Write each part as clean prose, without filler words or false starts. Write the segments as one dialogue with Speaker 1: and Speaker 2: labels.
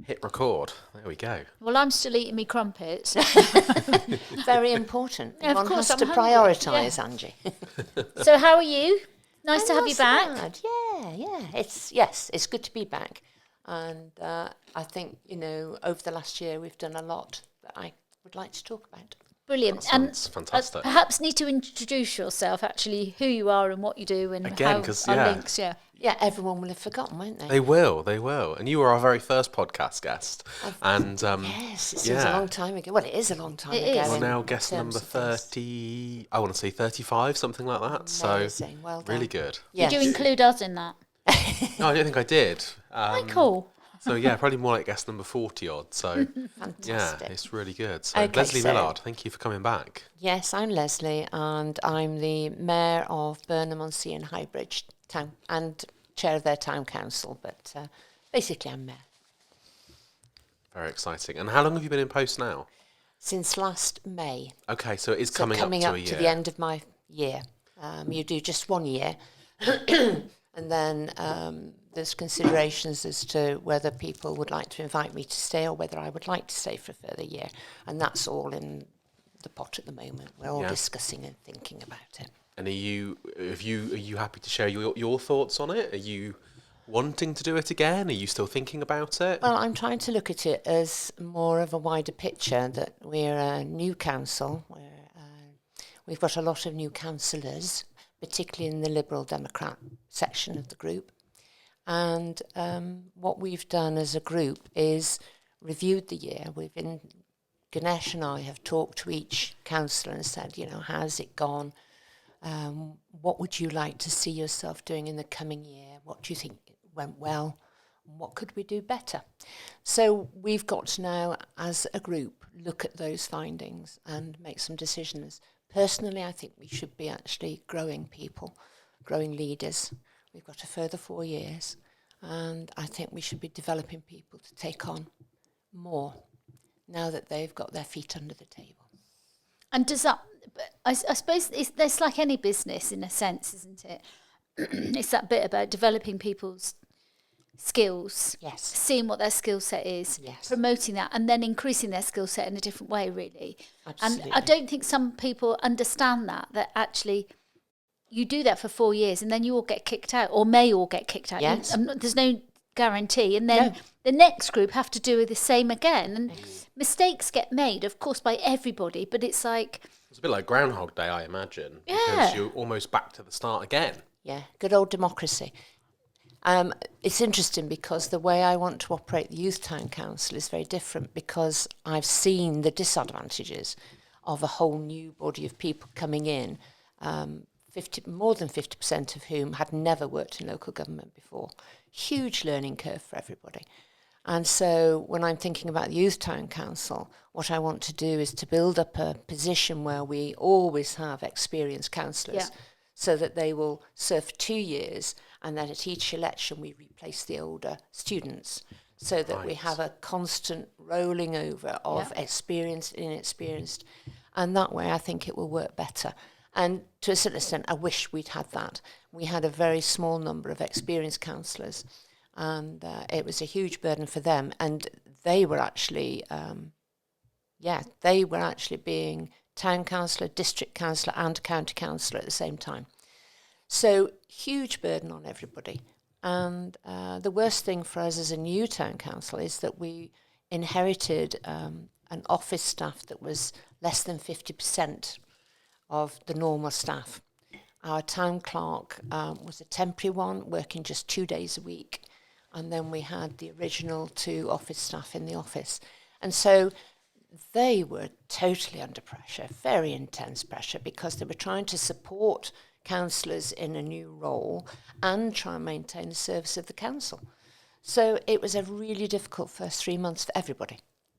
Speaker 1: hit record. There we go.
Speaker 2: Well, I'm still eating me crumpets.
Speaker 3: Very important.
Speaker 2: Yeah, of
Speaker 3: One
Speaker 2: course,
Speaker 3: has
Speaker 2: I'm
Speaker 3: to
Speaker 2: hungry.
Speaker 3: prioritise, Angie.
Speaker 2: So how are you? Nice to
Speaker 3: I'm
Speaker 2: have
Speaker 3: not
Speaker 2: you
Speaker 3: so
Speaker 2: back.
Speaker 3: bad. Yeah. It's good to be back. And I think, over the last year we've done a lot that I would like to talk about.
Speaker 2: Brilliant.
Speaker 1: That sounds fantastic.
Speaker 2: Perhaps need to introduce yourself, actually, who you are and what you do and
Speaker 1: Again,
Speaker 2: how
Speaker 1: 'cause,
Speaker 2: our
Speaker 1: yeah.
Speaker 2: links, yeah.
Speaker 3: Yeah, everyone will have forgotten, won't they?
Speaker 1: They will. And you were our very first podcast guest. And
Speaker 3: Yes, it seems a long time ago. Well, it is a long time
Speaker 2: It
Speaker 3: ago.
Speaker 2: is.
Speaker 1: we're
Speaker 3: in
Speaker 1: now guest
Speaker 3: terms
Speaker 1: number
Speaker 3: of this.
Speaker 1: 30, I want to say 35, something like that.
Speaker 3: Amazing. Well done.
Speaker 1: Really good.
Speaker 3: Yes.
Speaker 2: Did you include us in that?
Speaker 1: No, I don't think I did.
Speaker 2: Cool.
Speaker 1: So, yeah, probably more like guest number 40 odd. So,
Speaker 3: Fantastic.
Speaker 1: yeah, it's really good. So,
Speaker 3: Okay,
Speaker 1: Lesley
Speaker 3: so-
Speaker 1: Millard, thank you for coming back.
Speaker 3: Yes, I'm Lesley, and I'm the Mayor of Burnham-on-Sea in Highbridge town and chair of their town council, but basically I'm mayor.
Speaker 1: Very exciting. And how long have you been in post now?
Speaker 3: Since last May.
Speaker 1: Okay, so it is
Speaker 3: So
Speaker 1: coming up to a
Speaker 3: to
Speaker 1: year.
Speaker 3: the end of my year. You do just 1 year, and then there's considerations as to whether people would like to invite me to stay or whether I would like to stay for a further year, and that's all in the pot at the moment. We're all discussing and thinking about it.
Speaker 1: And are you happy to share your thoughts on it? Are you wanting to do it again? Are you still thinking about it?
Speaker 3: Well, I'm trying to look at it as more of a wider picture, that we're a new council. We've got a lot of new councillors, particularly in the Liberal Democrat section of the group. And what we've done as a group is reviewed the year. Ganesh and I have talked to each councillor and said, how's it gone? What would you like to see yourself doing in the coming year? What do you think went well? What could we do better? So we've got to now, as a group, look at those findings and make some decisions. Personally, I think we should be actually growing people, growing leaders. We've got a further 4 years, and I think we should be developing people to take on more now that they've got their feet under the table.
Speaker 2: And does that, I suppose, there's like any business in a sense, isn't it? It's that bit about developing people's skills,
Speaker 3: Yes.
Speaker 2: seeing what their skill set is,
Speaker 3: Yes.
Speaker 2: promoting that, and then increasing their skill set in a different way, really.
Speaker 3: Absolutely.
Speaker 2: And I don't think some people understand that actually you do that for 4 years and then you all get kicked out, or may all get kicked out.
Speaker 3: Yes.
Speaker 2: There's no guarantee. And then
Speaker 3: No.
Speaker 2: the next group have to do the same again. And mistakes get made, of course, by everybody, but it's like...
Speaker 1: It's a bit like Groundhog Day, I imagine.
Speaker 2: Yeah.
Speaker 1: Because you're almost back to the start again.
Speaker 3: Yeah, good old democracy. It's interesting because the way I want to operate the Youth Town Council is very different, because I've seen the disadvantages of a whole new body of people coming in, more than 50% of whom had never worked in local government before. Huge learning curve for everybody. And so when I'm thinking about the Youth Town Council, what I want to do is to build up a position where we always have experienced councillors, so that they will serve for 2 years, and then at each election we replace the older students, so that we have a constant rolling over of experienced, inexperienced, and that way I think it will work better. And to a certain extent, I wish we'd had that. We had a very small number of experienced councillors, and it was a huge burden for them, and they were actually, being town councillor, district councillor and county councillor at the same time. So huge burden on everybody. And the worst thing for us as a new town council is that we inherited an office staff that was less than 50% of the normal staff. Our town clerk was a temporary one, working just 2 days a week. And then we had the original 2 office staff in the office. And so they were totally under pressure, very intense pressure, because they were trying to support councillors in a new role and try and maintain the service of the council. So it was a really difficult first 3 months for everybody.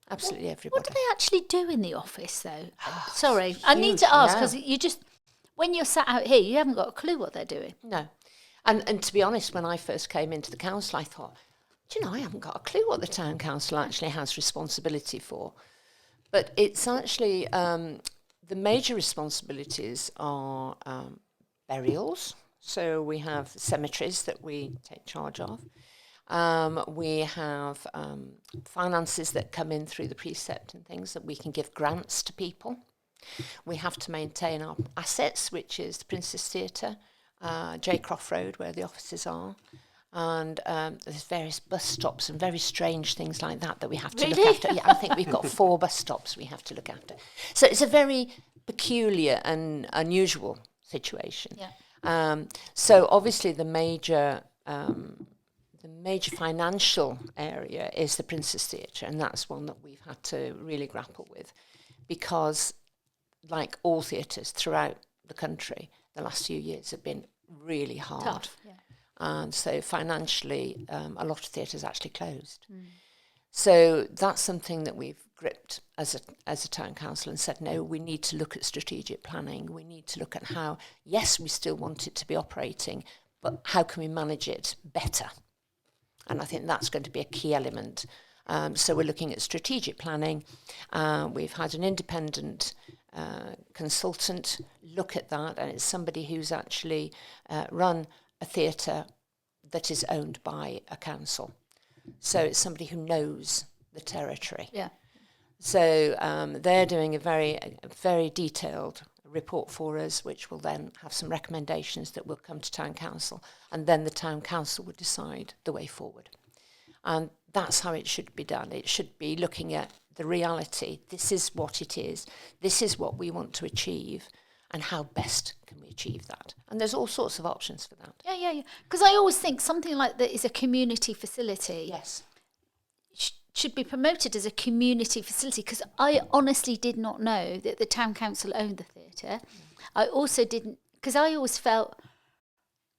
Speaker 3: Absolutely everybody.
Speaker 2: What do they actually do in the office, though? Sorry, I need to ask, because you just, when you're sat out here, you haven't got a clue what they're doing.
Speaker 3: No. And to be honest, when I first came into the council, I thought, I haven't got a clue what the town council actually has responsibility for. But it's actually, the major responsibilities are burials. So we have cemeteries that we take charge of. We have finances that come in through the precept and things that we can give grants to people. We have to maintain our assets, which is the Princess Theatre, Jaycroft Road, where the offices are. And there's various bus stops and very strange things like that we have to look after. Yeah, I think we've got 4 bus stops we have to look after. So it's a very peculiar and unusual situation.
Speaker 2: Yeah.
Speaker 3: So obviously the major financial area is the Princess Theatre, and that's one that we've had to really grapple with, because like all theatres throughout the country, the last few years have been really hard.
Speaker 2: Tough, yeah.
Speaker 3: And so financially, a lot of theatres actually closed. So that's something that we've gripped as a town council and said, no, we need to look at strategic planning. We need to look at how, yes, we still want it to be operating, but how can we manage it better? And I think that's going to be a key element. So we're looking at strategic planning. We've had an independent consultant look at that, and it's somebody who's actually run a theatre that is owned by a council. So it's somebody who knows the territory.
Speaker 2: Yeah.
Speaker 3: So they're doing a very detailed report for us, which will then have some recommendations that will come to town council, and then the town council will decide the way forward. And that's how it should be done. It should be looking at the reality. This is what it is. This is what we want to achieve. And how best can we achieve that? And there's all sorts of options for that.
Speaker 2: Yeah. Because I always think something like that is a community facility.
Speaker 3: Yes.
Speaker 2: Should be promoted as a community facility, because I honestly did not know that the town council owned the theatre. I also didn't, because I always felt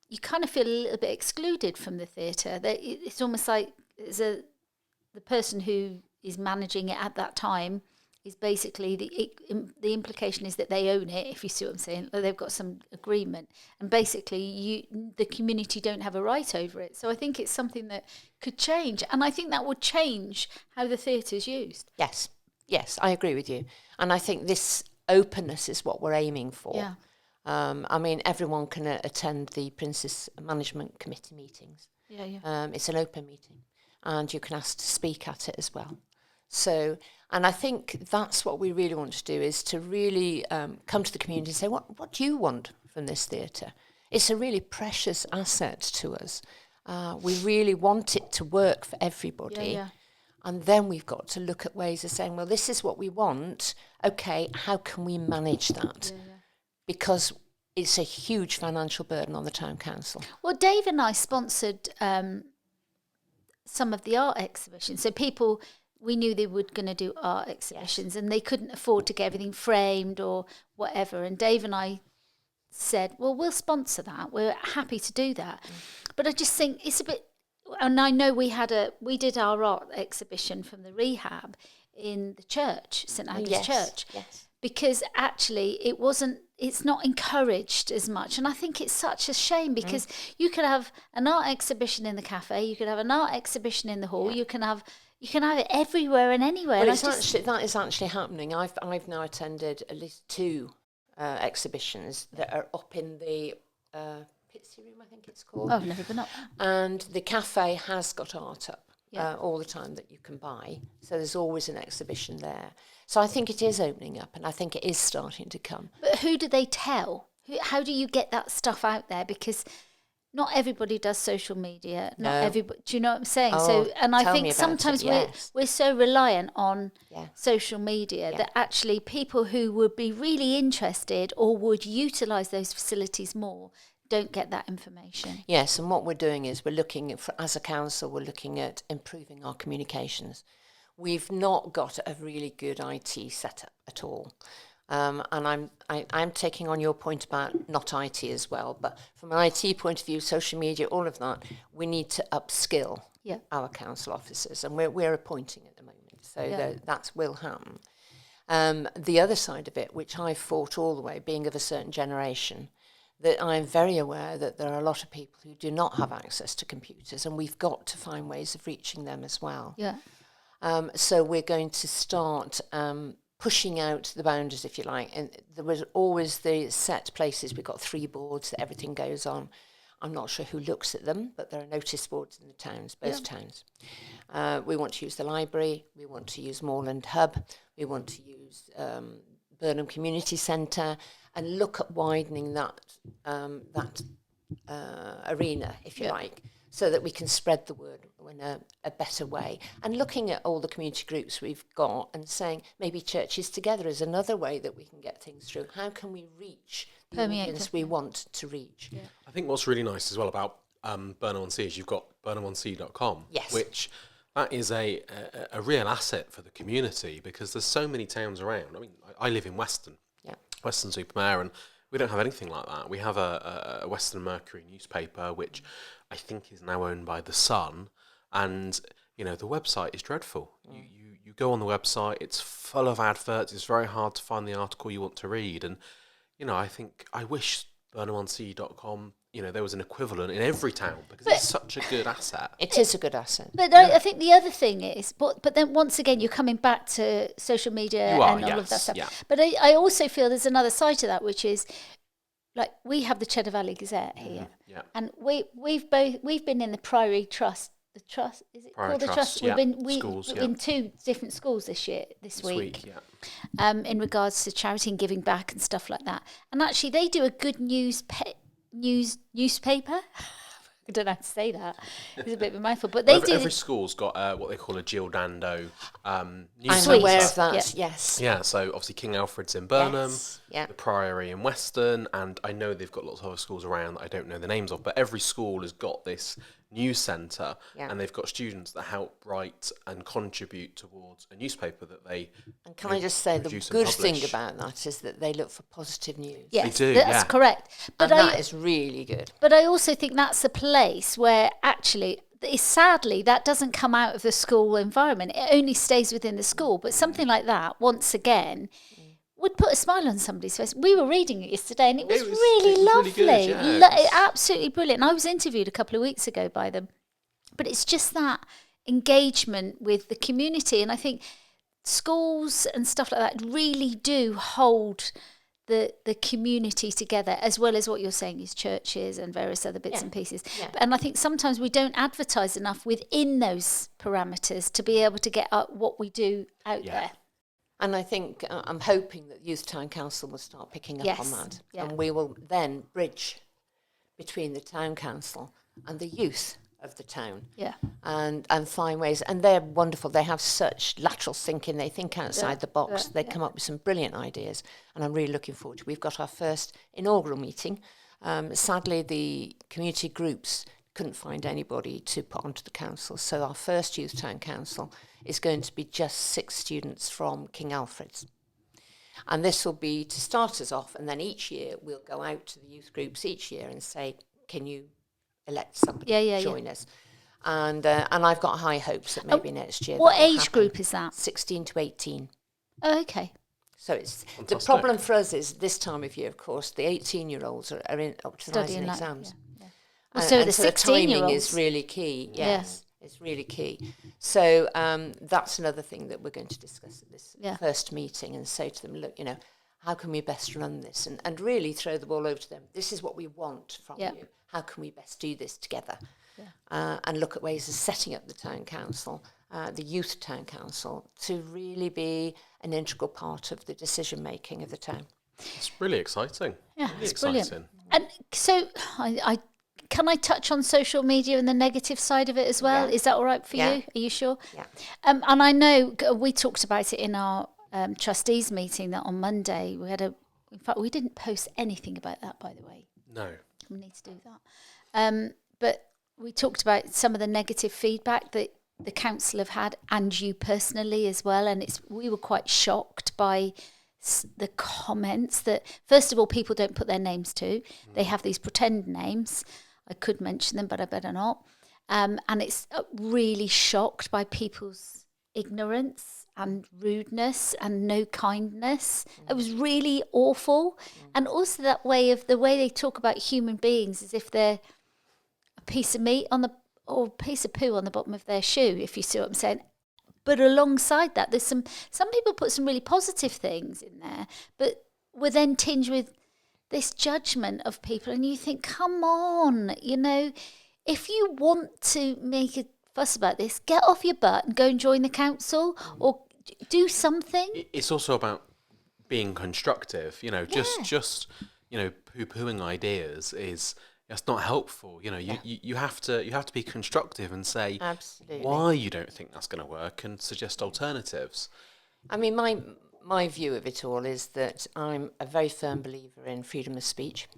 Speaker 2: you kind of feel a little bit excluded from the theatre. That it's almost like the person who is managing it at that time is basically the implication is that they own it, if you see what I'm saying. They've got some agreement, and basically the community don't have a right over it. So I think it's something that could change, and I think that would change how the theatre is used.
Speaker 3: Yes, I agree with you, and I think this openness is what we're aiming for.
Speaker 2: Yeah.
Speaker 3: I mean, everyone can attend the Princess Management Committee meetings.
Speaker 2: Yeah.
Speaker 3: It's an open meeting, and you can ask to speak at it as well. So, and I think that's what we really want to do, is to really come to the community and say, what do you want from this theatre? It's a really precious asset to us. We really want it to work for everybody.
Speaker 2: Yeah.
Speaker 3: And then we've got to look at ways of saying, well, this is what we want. Okay, how can we manage that?
Speaker 2: Yeah.
Speaker 3: Because it's a huge financial burden on the town council.
Speaker 2: Well, Dave and I sponsored some of the art exhibitions. So people, we knew they were going to do art exhibitions, and they couldn't afford to get everything framed or whatever. And Dave and I said, well, we'll sponsor that. We're happy to do that. But I just think it's a bit, and I know we did our art exhibition from the rehab in the church, St Agnes Church.
Speaker 3: Yes.
Speaker 2: Because actually it's not encouraged as much. And I think it's such a shame, because you could have an art exhibition in the cafe, you could have an art exhibition in the hall, you can have it everywhere and anywhere.
Speaker 3: Well,
Speaker 2: and
Speaker 3: that is actually happening. I've now attended at least 2 exhibitions that are up in the Pitsy Room, I think it's called.
Speaker 2: Oh, I've never been up.
Speaker 3: And the cafe has got art up all the time that you can buy. So there's always an exhibition there. So I think it is opening up, and I think it is starting to come.
Speaker 2: But who do they tell? How do you get that stuff out there? Because not everybody does social media. Not everybody. Do you know what I'm saying? And I think sometimes we're so reliant on social media that actually people who would be really interested or would utilise those facilities more don't get that information.
Speaker 3: Yes, and what we're doing is as a council, we're looking at improving our communications. We've not got a really good IT setup at all. And I'm taking on your point about not IT as well, but from an IT point of view, social media, all of that, we need to upskill our council officers, and we're appointing at the moment, so that will happen. The other side of it, which I fought all the way, being of a certain generation, that I'm very aware that there are a lot of people who do not have access to computers, and we've got to find ways of reaching them as well.
Speaker 2: Yeah.
Speaker 3: So we're going to start pushing out the boundaries, if you like. And there was always the set places. We've got 3 boards that everything goes on. I'm not sure who looks at them, but there are notice boards in the towns, both towns. We want to use the library. We want to use Moorland Hub. We want to use Burnham Community Centre, and look at widening that arena, if you like, so that we can spread the word in a better way. And looking at all the community groups we've got and saying maybe churches together is another way that we can get things through. How can we reach the audience we want to reach? Yeah.
Speaker 1: I think what's really nice as well about Burnham-on-Sea is you've got Burnham-on-Sea.com, which that is a real asset for the community, because there's so many towns around. I mean, I live in Weston, Weston-super-Mare, and we don't have anything like that. We have a Western Mercury newspaper, which I think is now owned by The Sun, and the website is dreadful. You go on the website, it's full of adverts. It's very hard to find the article you want to read, and I wish Burnham-on-Sea.com, there was an equivalent in every town, because it's such a good asset.
Speaker 3: It is a good asset.
Speaker 2: But I think the other thing is, but then once again, you're coming back to social media and all of that stuff. Yeah. But I also feel there's another side to that, which is, like, we have the Cheddar Valley Gazette here, and we've been in the Priory Trust. The Trust, is it
Speaker 1: Priory
Speaker 2: called the Trust?
Speaker 1: Yeah.
Speaker 2: We've
Speaker 1: Schools,
Speaker 2: been in 2 different schools this week. In regards to charity and giving back and stuff like that. And actually, they do a good newspaper. I don't know how to say that. It's a bit of a mouthful, but
Speaker 1: every school's got what they call a Jill Dando news.
Speaker 3: I'm aware of that. Yes.
Speaker 1: Yeah. So obviously King Alfred's in Burnham, the Priory in Weston, and I know they've got lots of other schools around that I don't know the names of. But every school has got this news centre, and they've got students that help write and contribute towards a newspaper that they. And
Speaker 3: can I just say the good thing about that is that they look for positive news.
Speaker 2: Yes,
Speaker 1: they do.
Speaker 2: That's correct.
Speaker 3: But that is really good.
Speaker 2: But I also think that's a place where actually, sadly, that doesn't come out of the school environment. It only stays within the school. But something like that, once again, would put a smile on somebody's face. We were reading it yesterday, and it was really lovely.
Speaker 1: Really good,
Speaker 2: absolutely brilliant. And I was interviewed a couple of weeks ago by them. But it's just that engagement with the community. And I think schools and stuff like that really do hold the community together, as well as what you're saying is churches and various other bits and pieces. Yeah. And I think sometimes we don't advertise enough within those parameters to be able to get what we do out there.
Speaker 3: And I think I'm hoping that Youth Town Council will start picking up on that. Yeah. And we will then bridge between the Town Council and the youth of the town. Yeah. And find ways. And they're wonderful. They have such lateral thinking. They think outside the box. They come up with some brilliant ideas. And I'm really looking forward to it. We've got our first inaugural meeting. Sadly, the community groups couldn't find anybody to put onto the council. So our first Youth Town Council is going to be just 6 students from King Alfred's. And this will be to start us off, and then each year we'll go out to the youth groups each year and say, can you elect somebody to join us? And I've got high hopes that maybe next year.
Speaker 2: What age group is that?
Speaker 3: 16 to 18.
Speaker 2: Oh, okay.
Speaker 3: So it's fantastic. The problem for us is this time of year, of course, the 18-year-olds are in up to the rising exams.
Speaker 2: So the 16-year-olds.
Speaker 3: Timing is really key, yes. It's really key. So that's another thing that we're going to discuss at this first meeting, and say to them, look, how can we best run this? And really throw the ball over to them. This is what we want from you. How can we best do this together? And look at ways of setting up the town council, the youth town council, to really be an integral part of the decision-making of the town.
Speaker 1: It's really exciting. Yeah, really
Speaker 2: it's brilliant. And so can I touch on social media and the negative side of it as well? Yeah. Is that all right for you? Are you sure? Yeah. And I know we talked about it in our trustees meeting that on Monday in fact, we didn't post anything about that, by the way.
Speaker 1: No.
Speaker 2: We need to do that. But we talked about some of the negative feedback that the council have had, and you personally as well. And we were quite shocked by the comments that, first of all, people don't put their names to. They have these pretend names. I could mention them, but I better not. And it's really shocked by people's ignorance and rudeness and no kindness. It was really awful. And also the way they talk about human beings as if they're a piece of meat or a piece of poo on the bottom of their shoe, if you see what I'm saying. But alongside that, there's some people put some really positive things in there, but were then tinged with this judgment of people, and you think, come on, if you want to make a fuss about this, get off your butt and go and join the council or do something.
Speaker 1: It's also about being constructive, just poo-pooing ideas that's not helpful. You have to be constructive and say
Speaker 3: absolutely
Speaker 1: why you don't think that's going to work and suggest alternatives.
Speaker 3: I mean, my view of it all is that I'm a very firm believer in freedom of speech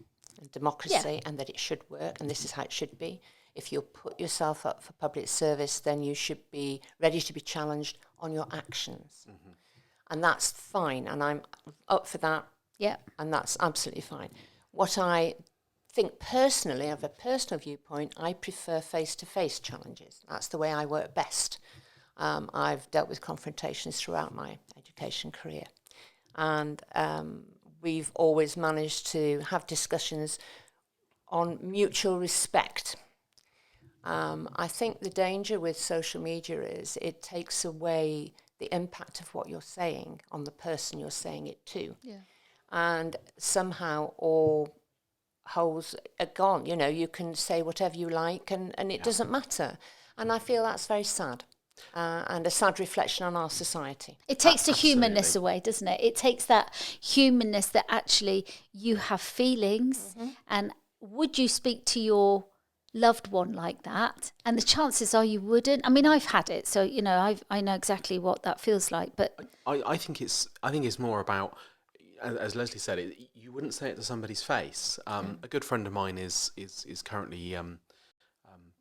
Speaker 3: and democracy, and that it should work, and this is how it should be. If you put yourself up for public service, then you should be ready to be challenged on your actions. Mm-hmm. And that's fine, and I'm up for that.
Speaker 2: Yeah.
Speaker 3: And that's absolutely fine. What I think personally, of a personal viewpoint, I prefer face-to-face challenges. That's the way I work best. I've dealt with confrontations throughout my education career. And we've always managed to have discussions on mutual respect. I think the danger with social media is it takes away the impact of what you're saying on the person you're saying it to.
Speaker 2: Yeah.
Speaker 3: And somehow all holes are gone. You can say whatever you like and it doesn't matter. And I feel that's very sad. And a sad reflection on our society.
Speaker 2: It takes the humanness away, doesn't it? It takes that humanness that actually you have feelings. Mm-hmm. And would you speak to your loved one like that? And the chances are you wouldn't. I mean, I've had it, so I know exactly what that feels like. But
Speaker 1: I think it's more about, as Lesley said, you wouldn't say it to somebody's face. A good friend of mine is currently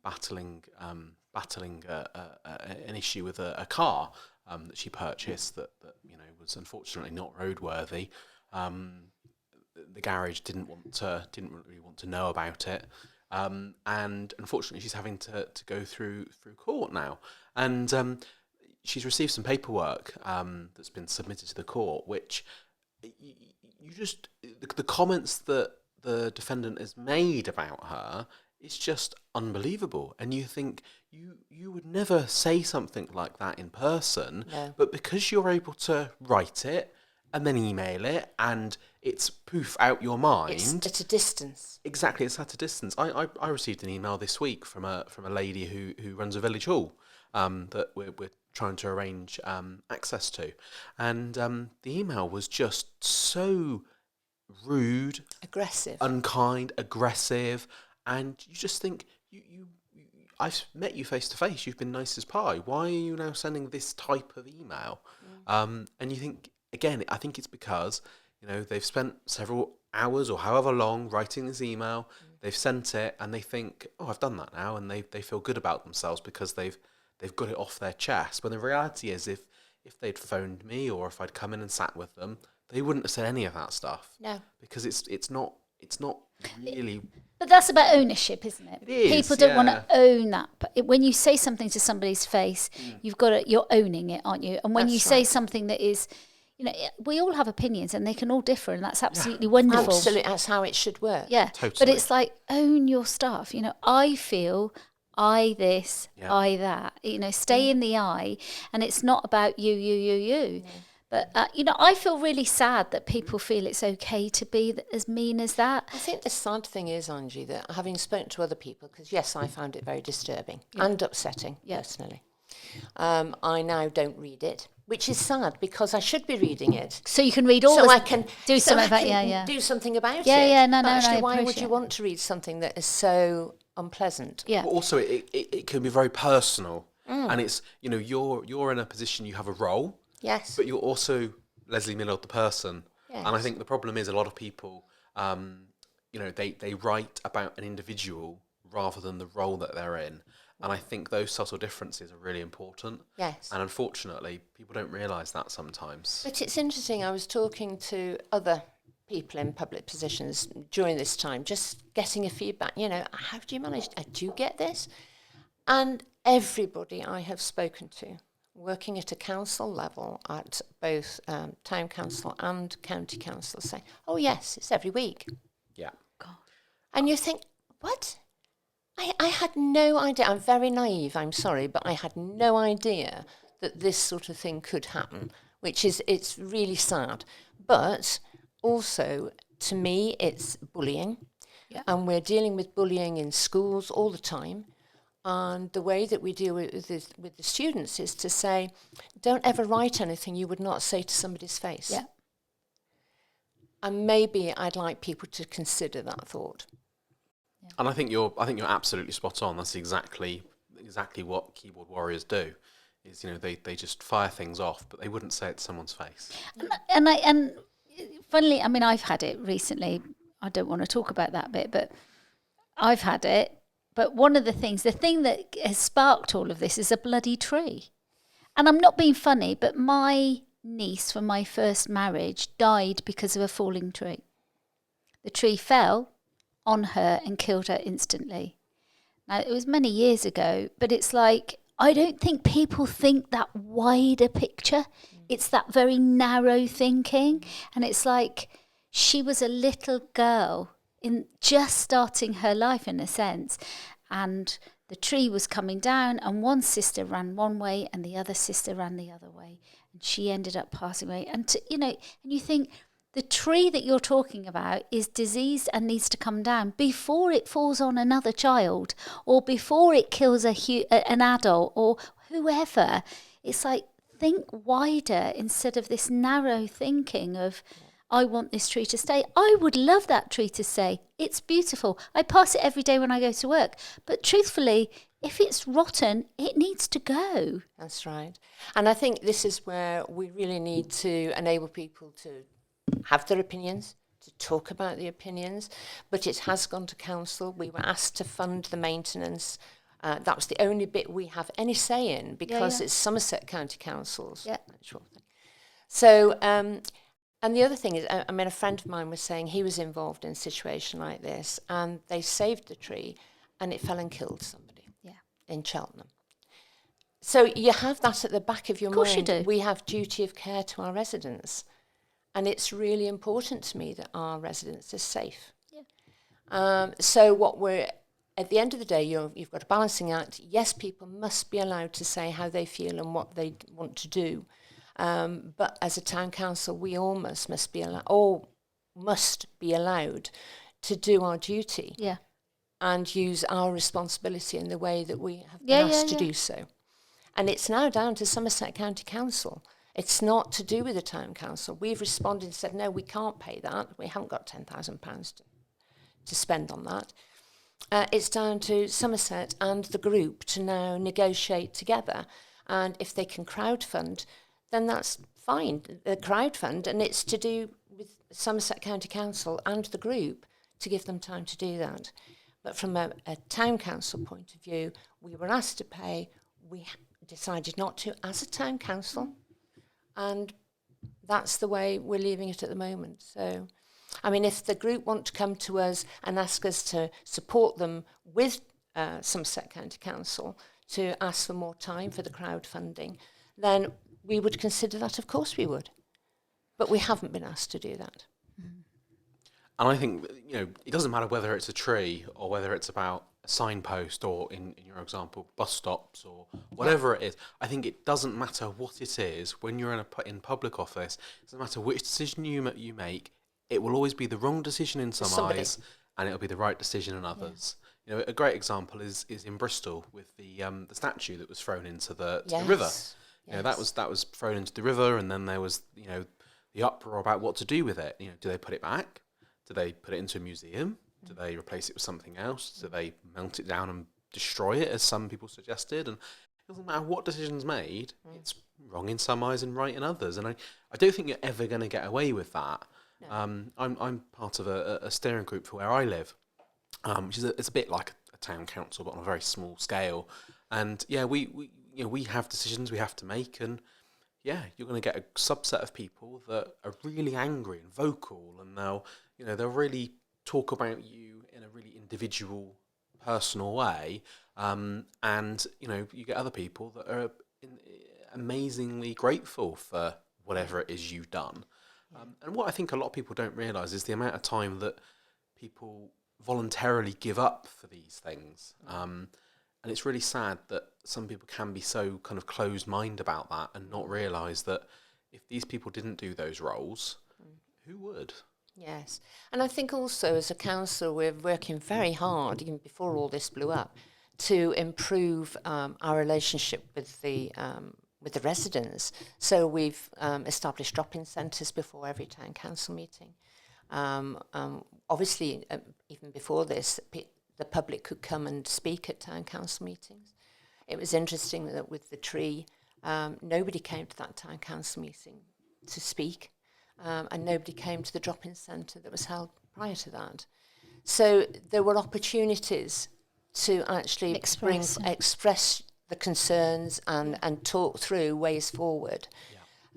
Speaker 1: battling an issue with a car that she purchased that was unfortunately not roadworthy. The garage didn't really want to know about it. And unfortunately, she's having to go through court now. And she's received some paperwork that's been submitted to the court, which the comments that the defendant has made about her is just unbelievable. And you think you would never say something like that in person, but because you're able to write it and then email it, and it's poof out your mind.
Speaker 3: It's at a distance.
Speaker 1: Exactly, it's at a distance. I received an email this week from a lady who runs a village hall that we're trying to arrange access to, and the email was just so rude,
Speaker 3: aggressive,
Speaker 1: unkind, aggressive, and you just think I've met you face to face. You've been nice as pie. Why are you now sending this type of email? And you think. Again, I think it's because, they've spent several hours or however long writing this email, they've sent it, and they think, oh, I've done that now, and they feel good about themselves because they've got it off their chest. But the reality is, if they'd phoned me or if I'd come in and sat with them, they wouldn't have said any of that stuff.
Speaker 3: No.
Speaker 1: Because it's not really...
Speaker 2: But that's about ownership, isn't it?
Speaker 1: It is,
Speaker 2: people don't want to own that. But when you say something to somebody's face, you're owning it, aren't you? And when you say something that is... we all have opinions and they can all differ, and that's absolutely wonderful.
Speaker 3: Absolutely, that's how it should work.
Speaker 2: Yeah,
Speaker 1: totally.
Speaker 2: But it's like, own your stuff. I feel, I this, I that. Stay in the I, and it's not about you. Yeah. But, I feel really sad that people feel it's okay to be as mean as that.
Speaker 3: I think the sad thing is, Angie, that having spoken to other people, because yes, I found it very disturbing and upsetting, personally. I now don't read it, which is sad because I should be reading it.
Speaker 2: So you can read all.
Speaker 3: So I can
Speaker 2: do something about
Speaker 3: do something about it.
Speaker 2: Yeah, no.
Speaker 3: Actually, why would you want to read something that is so unpleasant?
Speaker 2: Yeah.
Speaker 1: But also, it can be very personal, and it's you're in a position, you have a role.
Speaker 3: Yes.
Speaker 1: But you're also Lesley Millard, the person.
Speaker 3: Yes.
Speaker 1: And I think the problem is a lot of people, they write about an individual rather than the role that they're in. And I think those subtle differences are really important.
Speaker 3: Yes.
Speaker 1: And unfortunately, people don't realise that sometimes.
Speaker 3: But it's interesting, I was talking to other people in public positions during this time, just getting a feedback, how do you manage, do you get this? And everybody I have spoken to, working at a council level, at both town council and county council, say, oh yes, it's every week.
Speaker 1: Yeah.
Speaker 2: God.
Speaker 3: And you think, what? I had no idea. I'm very naive, I'm sorry, but I had no idea that this sort of thing could happen, it's really sad. But also to me, it's bullying.
Speaker 2: Yeah.
Speaker 3: And we're dealing with bullying in schools all the time. And the way that we deal with the students is to say, don't ever write anything you would not say to somebody's face.
Speaker 2: Yeah.
Speaker 3: And maybe I'd like people to consider that thought.
Speaker 1: Yeah. And I think you're absolutely spot on. That's exactly what keyboard warriors do. Is, they just fire things off, but they wouldn't say it to someone's face.
Speaker 2: And funnily, I mean, I've had it recently. I don't want to talk about that bit, but I've had it. But one of the thing that has sparked all of this is a bloody tree. And I'm not being funny, but my niece from my first marriage died because of a falling tree. The tree fell on her and killed her instantly. Now, it was many years ago, but it's like, I don't think people think that wider picture. It's that very narrow thinking. And it's like, she was a little girl in just starting her life in a sense, and the tree was coming down, and one sister ran one way and the other sister ran the other way, and she ended up passing away. And and you think the tree that you're talking about is diseased and needs to come down before it falls on another child or before it kills an adult or whoever. It's like, think wider instead of this narrow thinking of, I want this tree to stay. I would love that tree to stay. It's beautiful. I pass it every day when I go to work. But truthfully, if it's rotten, it needs to go.
Speaker 3: That's right. And I think this is where we really need to enable people to have their opinions, to talk about the opinions. But it has gone to council. We were asked to fund the maintenance. That was the only bit we have any say in, because it's Somerset County Council's actual thing. So... and the other thing is, I mean, a friend of mine was saying he was involved in a situation like this, and they saved the tree, and it fell and killed somebody in Cheltenham. So you have that at the back of your mind.
Speaker 2: Of course you do.
Speaker 3: We have duty of care to our residents, and it's really important to me that our residents are safe. Yeah. So what we're, at the end of the day, you've got a balancing act. Yes, people must be allowed to say how they feel and what they want to do. But as a town council, we all must be allowed to do our duty and use our responsibility in the way that we have been asked to do so. And it's now down to Somerset County Council. It's not to do with the town council. We've responded and said, no, we can't pay that. We haven't got £10,000 to spend on that. It's down to Somerset and the group to now negotiate together. And if they can crowdfund, then that's fine, the crowdfund, and it's to do with Somerset County Council and the group to give them time to do that. But from a town council point of view, we were asked to pay, we decided not to as a town council, and that's the way we're leaving it at the moment. So, I mean, if the group want to come to us and ask us to support them with Somerset County Council to ask for more time for the crowdfunding, then we would consider that, of course we would. But we haven't been asked to do that.
Speaker 1: And I think, it doesn't matter whether it's a tree or whether it's about a signpost or, in your example, bus stops or whatever it is. I think it doesn't matter what it is. When you're in public office, it doesn't matter which decision you make, it will always be the wrong decision in some eyes and it'll be the right decision in others. Yeah. A great example is in Bristol with the statue that was thrown into the river. Yes. That was thrown into the river, and then there was the uproar about what to do with it. Do they put it back? Do they put it into a museum? Do they replace it with something else? Do they melt it down and destroy it, as some people suggested? And it doesn't matter what decision's made. It's wrong in some eyes and right in others. And I don't think you're ever going to get away with that. No. I'm part of a steering group for where I live, which is it's a bit like a town council, but on a very small scale. And we have decisions we have to make, and you're going to get a subset of people that are really angry and vocal, and they'll really talk about you in a really individual, personal way, and you get other people that are amazingly grateful for whatever it is you've done. And what I think a lot of people don't realise is the amount of time that people voluntarily give up for these things. And it's really sad that some people can be so kind of closed-minded about that and not realise that if these people didn't do those roles, who would?
Speaker 3: Yes. And I think also as a council, we're working very hard, even before all this blew up, to improve our relationship with the residents. So we've established drop-in centres before every town council meeting. Obviously, even before this, the public could come and speak at town council meetings. It was interesting that with the tree, nobody came to that town council meeting to speak, and nobody came to the drop-in centre that was held prior to that. So there were opportunities to actually express the concerns and talk through ways forward.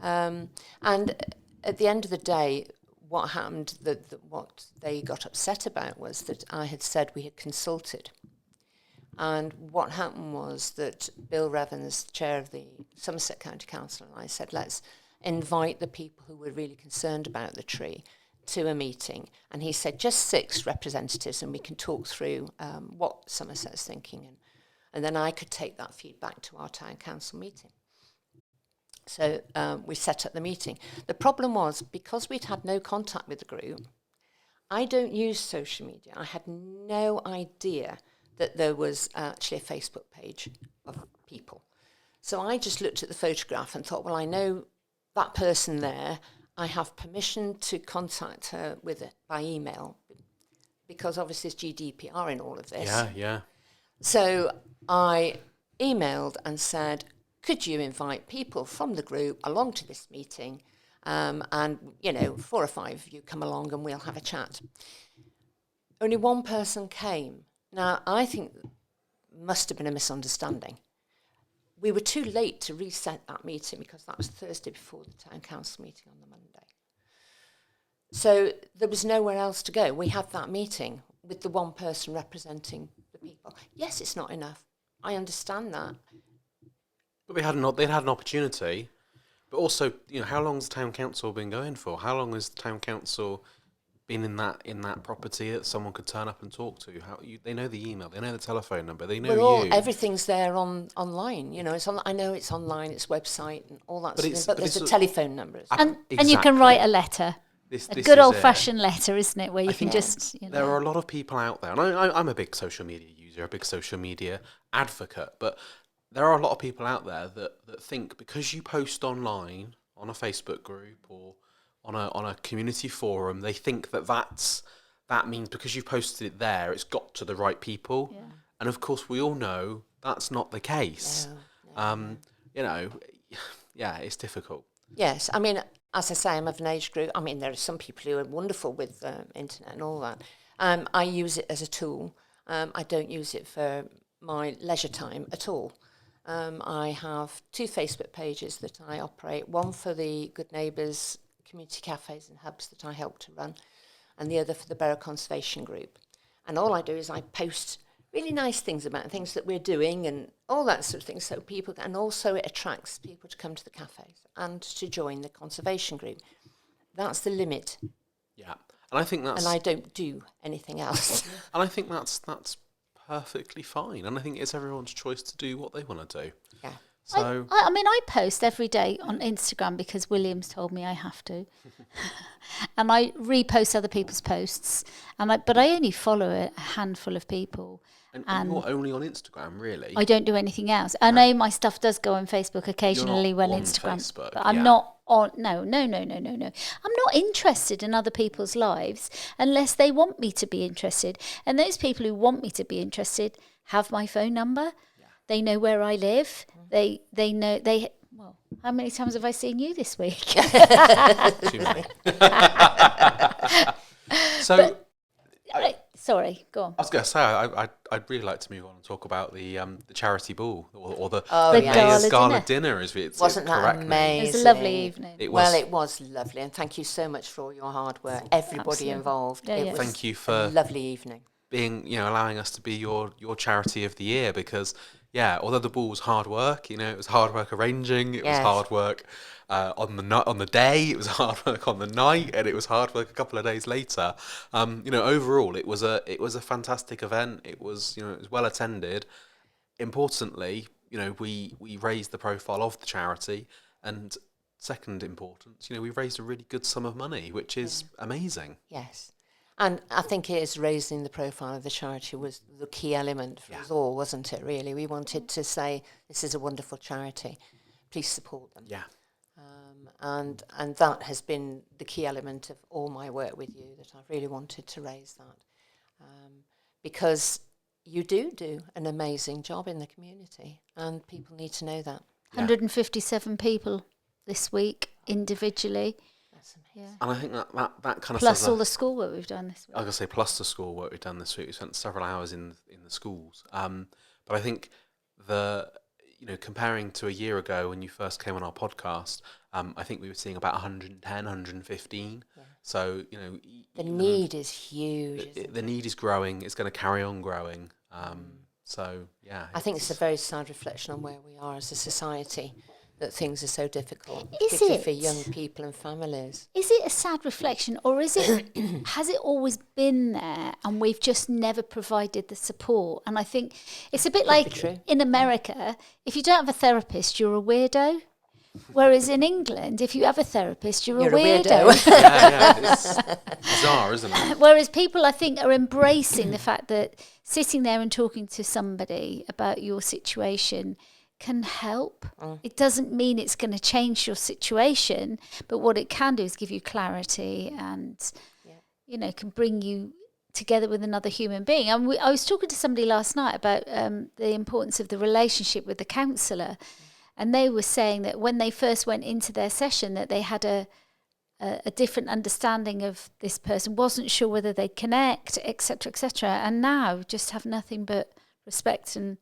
Speaker 3: Yeah. And at the end of the day, what happened, what they got upset about was that I had said we had consulted. And what happened was that Bill Revens, chair of the Somerset County Council, and I said, let's invite the people who were really concerned about the tree to a meeting. And he said, just 6 representatives and we can talk through what Somerset's thinking. And then I could take that feedback to our town council meeting. So we set up the meeting. The problem was, because we'd had no contact with the group, I don't use social media. I had no idea that there was actually a Facebook page of people. So I just looked at the photograph and thought, well, I know that person there. I have permission to contact her with it by email, because obviously there's GDPR in all of this.
Speaker 1: Yeah.
Speaker 3: So I emailed and said, could you invite people from the group along to this meeting? And, 4 or 5 of you come along and we'll have a chat. Only one person came. Now, I think must have been a misunderstanding. We were too late to reset that meeting because that was Thursday before the town council meeting on the Monday. So there was nowhere else to go. We had that meeting with the one person representing the people. Yes, it's not enough. I understand that.
Speaker 1: But they'd had an opportunity. But also, how long's the town council been going for? How long has the town council been in that property that someone could turn up and talk to? They know the email, they know the telephone number, they know you.
Speaker 3: Everything's there online. It's I know it's online, it's website and all that. But there's a telephone number.
Speaker 2: And you can write a letter. This good old-fashioned letter, isn't it? Where you can just.
Speaker 1: There are a lot of people out there, and I'm a big social media user, a big social media advocate, but there are a lot of people out there that think because you post online on a Facebook group or on a community forum, they think that means because you've posted it there, it's got to the right people. Yeah. And of course, we all know that's not the case. No. It's difficult.
Speaker 3: Yes, I mean, as I say, I'm of an age group. I mean, there are some people who are wonderful with internet and all that. I use it as a tool. I don't use it for my leisure time at all. I have 2 Facebook pages that I operate, one for the Good Neighbours community cafes and hubs that I help to run, and the other for the Borough Conservation Group. And all I do is I post really nice things about things that we're doing and all that sort of thing, so people, and also it attracts people to come to the cafes and to join the conservation group. That's the limit.
Speaker 1: Yeah, and I think that's...
Speaker 3: And I don't do anything else.
Speaker 1: And I think that's perfectly fine, and I think it's everyone's choice to do what they want to do.
Speaker 3: Yeah.
Speaker 1: So
Speaker 2: I post every day on Instagram because William's told me I have to, and I repost other people's posts, but I only follow a handful of people.
Speaker 1: And you're only on Instagram, really?
Speaker 2: I don't do anything else. I know my stuff does go on Facebook occasionally when Instagram,
Speaker 1: Facebook,
Speaker 2: but I'm not on. No. I'm not interested in other people's lives unless they want me to be interested. And those people who want me to be interested have my phone number. Yeah. They know where I live. They know they. Well, how many times have I seen you this week?
Speaker 1: Too many. So.
Speaker 2: Sorry, go on.
Speaker 1: I was going to say, I'd really like to move on and talk about the charity ball or the
Speaker 2: Mayor's
Speaker 1: Gala dinner.
Speaker 3: Wasn't that amazing?
Speaker 2: It was a lovely evening.
Speaker 3: It was lovely, and thank you so much for all your hard work. Everybody involved.
Speaker 2: Yeah,
Speaker 3: it was
Speaker 1: thank you for
Speaker 3: a lovely evening.
Speaker 1: Being, allowing us to be your charity of the year, because although the ball was hard work, it was hard work arranging, it was hard work on the day, it was hard work on the night, and it was hard work a couple of days later. Overall, it was a fantastic event. It was it was well attended. Importantly, we raised the profile of the charity, and second importance, we've raised a really good sum of money, which is amazing.
Speaker 3: Yes. And I think it is raising the profile of the charity was the key element for us all, wasn't it, really? We wanted to say, this is a wonderful charity. Please support them.
Speaker 1: Yeah.
Speaker 3: And that has been the key element of all my work with you, that I've really wanted to raise that. Because you do an amazing job in the community, and people need to know that.
Speaker 2: 157 people this week individually.
Speaker 3: That's amazing.
Speaker 1: And I think that kind of
Speaker 2: plus all the schoolwork we've done this week.
Speaker 1: I was going to say plus the schoolwork we've done this week. We spent several hours in the schools. But I think comparing to a year ago when you first came on our podcast, I think we were seeing about 110, 115. Yeah. So,
Speaker 3: the need is huge.
Speaker 1: The need is growing. It's going to carry on growing. So, yeah.
Speaker 3: I think it's a very sad reflection on where we are as a society, that things are so difficult,
Speaker 2: is
Speaker 3: particularly
Speaker 2: it?
Speaker 3: for young people and families.
Speaker 2: Is it a sad reflection, or is it has it always been there and we've just never provided the support? And I think it's a bit like in America, if you don't have a therapist, you're a weirdo. Whereas in England, if you have a therapist, you're a weirdo.
Speaker 1: It's bizarre, isn't it?
Speaker 2: Whereas people, I think, are embracing the fact that sitting there and talking to somebody about your situation can help. It doesn't mean it's going to change your situation, but what it can do is give you clarity and, can bring you together with another human being. And I was talking to somebody last night about the importance of the relationship with the counsellor. And they were saying that when they first went into their session, that they had a different understanding of this person, wasn't sure whether they'd connect, etc., etc. And now just have nothing but respect and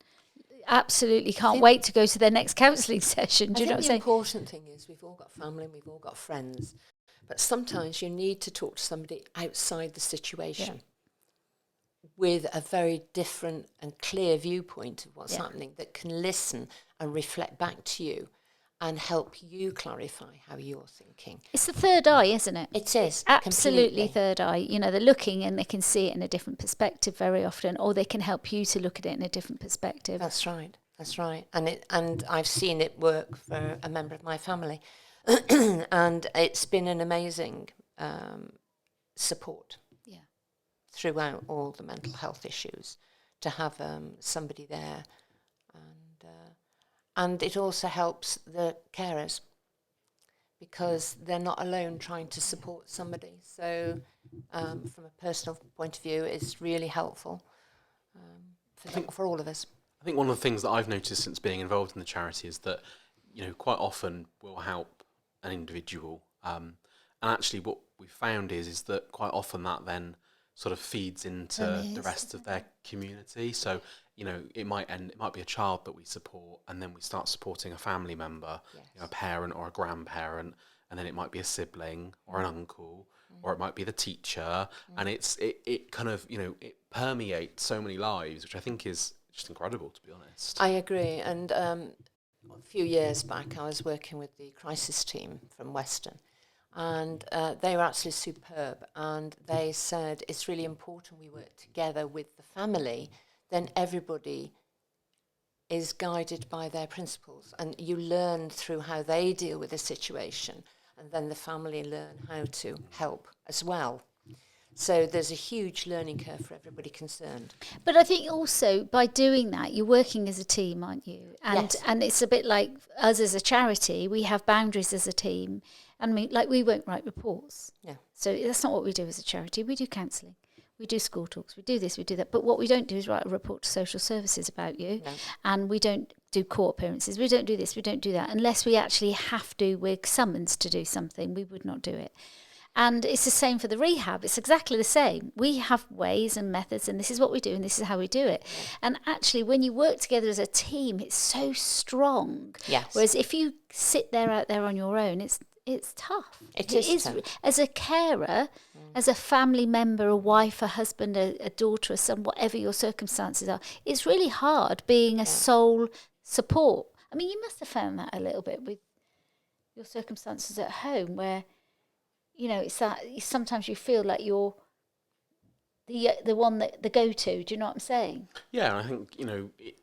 Speaker 2: absolutely can't wait to go to their next counselling session. Do you know what I'm saying?
Speaker 3: The important thing is we've all got family and we've all got friends. But sometimes you need to talk to somebody outside the situation with a very different and clear viewpoint of what's happening, that can listen and reflect back to you and help you clarify how you're thinking.
Speaker 2: It's the third eye, isn't it?
Speaker 3: It is.
Speaker 2: Absolutely third eye. They're looking and they can see it in a different perspective very often, or they can help you to look at it in a different perspective.
Speaker 3: That's right. And I've seen it work for a member of my family. And it's been an amazing support throughout all the mental health issues, to have somebody there. And it also helps the carers, because they're not alone trying to support somebody. So from a personal point of view, it's really helpful for all of us.
Speaker 1: I think one of the things that I've noticed since being involved in the charity is that, quite often we'll help an individual. And actually what we've found is that quite often that then sort of feeds into the rest of their community. So, it might be a child that we support, and then we start supporting a family member, a parent or a grandparent, and then it might be a sibling or an uncle, or it might be the teacher, and it kind of, it permeates so many lives, which I think is just incredible, to be honest.
Speaker 3: I agree. And a few years back, I was working with the crisis team from Western, and they were absolutely superb. And they said it's really important we work together with the family. Then everybody is guided by their principles, and you learn through how they deal with the situation, and then the family learn how to help as well. So there's a huge learning curve for everybody concerned.
Speaker 2: But I think also by doing that, you're working as a team, aren't you? And it's a bit like us as a charity. We have boundaries as a team. And we won't write reports. Yeah. So that's not what we do as a charity. We do counselling. We do school talks. We do this, we do that. But what we don't do is write a report to social services about you. No. And we don't do court appearances. We don't do this, we don't do that. Unless we actually have to, we're summoned to do something, we would not do it. And it's the same for the rehab. It's exactly the same. We have ways and methods, and this is what we do, and this is how we do it. Yeah. And actually, when you work together as a team, it's so strong. Yes. Whereas if you sit there out there on your own, it's tough.
Speaker 3: It is tough.
Speaker 2: As a carer, as a family member, a wife, a husband, a daughter, a son, whatever your circumstances are, it's really hard being a sole support. I mean, you must have found that a little bit with your circumstances at home, where it's that sometimes you feel like you're the one that the go-to. Do you know what I'm saying?
Speaker 1: Yeah, I think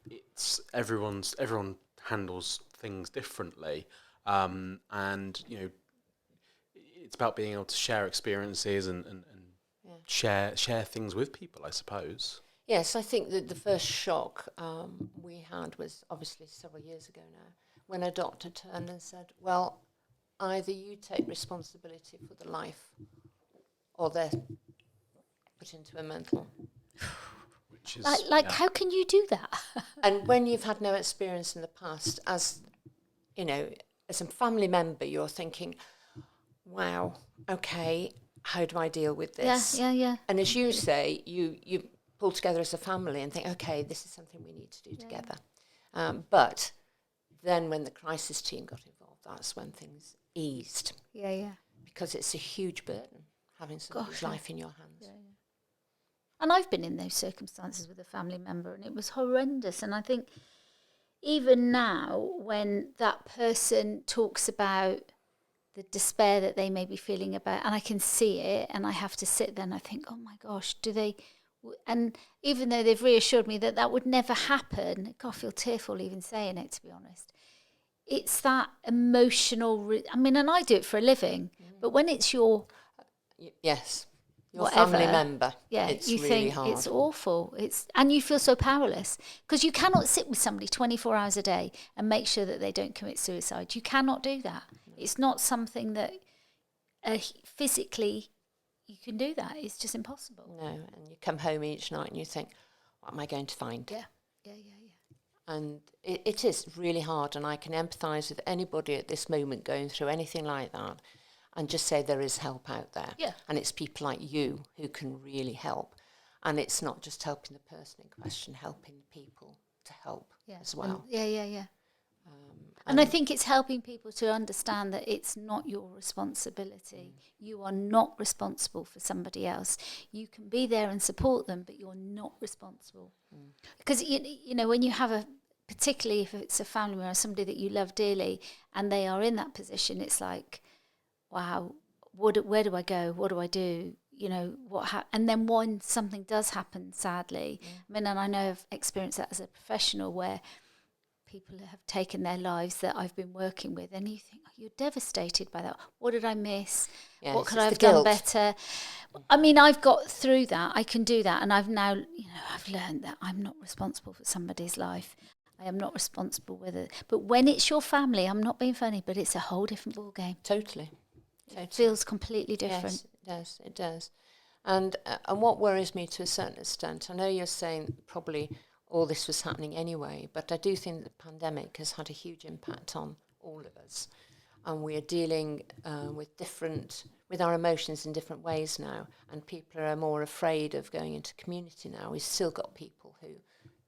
Speaker 1: it's everyone handles things differently. and it's about being able to share experiences and share things with people, I suppose.
Speaker 3: Yes, I think that the first shock we had was obviously several years ago now, when a doctor turned and said, well, either you take responsibility for the life or they're put into a mental.
Speaker 1: Which is,
Speaker 2: how can you do that?
Speaker 3: And when you've had no experience in the past, as as a family member, you're thinking, wow, okay, how do I deal with this?
Speaker 2: Yeah.
Speaker 3: And as you say, you pull together as a family and think, okay, this is something we need to do together. But then when the crisis team got involved, that's when things eased.
Speaker 2: Yeah.
Speaker 3: Because it's a huge burden having somebody's life in your hands.
Speaker 2: Yeah. And I've been in those circumstances with a family member, and it was horrendous. And I think even now, when that person talks about the despair that they may be feeling about, and I can see it, and I have to sit there and I think, oh my gosh, do they... And even though they've reassured me that would never happen, God, I feel tearful even saying it, to be honest. It's that emotional... and I do it for a living, but when it's your...
Speaker 3: Yes. Your
Speaker 2: whatever,
Speaker 3: family member.
Speaker 2: Yeah,
Speaker 3: it's
Speaker 2: you
Speaker 3: really
Speaker 2: think
Speaker 3: hard.
Speaker 2: it's awful. And you feel so powerless because you cannot sit with somebody 24 hours a day and make sure that they don't commit suicide. You cannot do that. It's not something that physically you can do that. It's just impossible.
Speaker 3: No, and you come home each night and you think, what am I going to find?
Speaker 2: Yeah.
Speaker 3: And it is really hard, and I can empathise with anybody at this moment going through anything like that. And just say there is help out there.
Speaker 2: Yeah.
Speaker 3: And it's people like you who can really help. And it's not just helping the person in question, helping people to help as well.
Speaker 2: Yeah. And I think it's helping people to understand that it's not your responsibility. You are not responsible for somebody else. You can be there and support them, but you're not responsible. Because, when you have particularly if it's a family member, somebody that you love dearly, and they are in that position, it's like... wow, where do I go? What do I do? And then when something does happen, sadly, and I know I've experienced that as a professional where people have taken their lives that I've been working with, and you think, you're devastated by that. What did I miss?
Speaker 3: Yes,
Speaker 2: what could I have done better? I've got through that. I can do that. And I've now, I've learned that I'm not responsible for somebody's life. I am not responsible but when it's your family, I'm not being funny, but it's a whole different ballgame.
Speaker 3: Totally.
Speaker 2: It feels completely different.
Speaker 3: Yes, it does. And what worries me to a certain extent, I know you're saying probably all this was happening anyway, but I do think the pandemic has had a huge impact on all of us. And we are dealing with our emotions in different ways now, and people are more afraid of going into community now. We've still got people who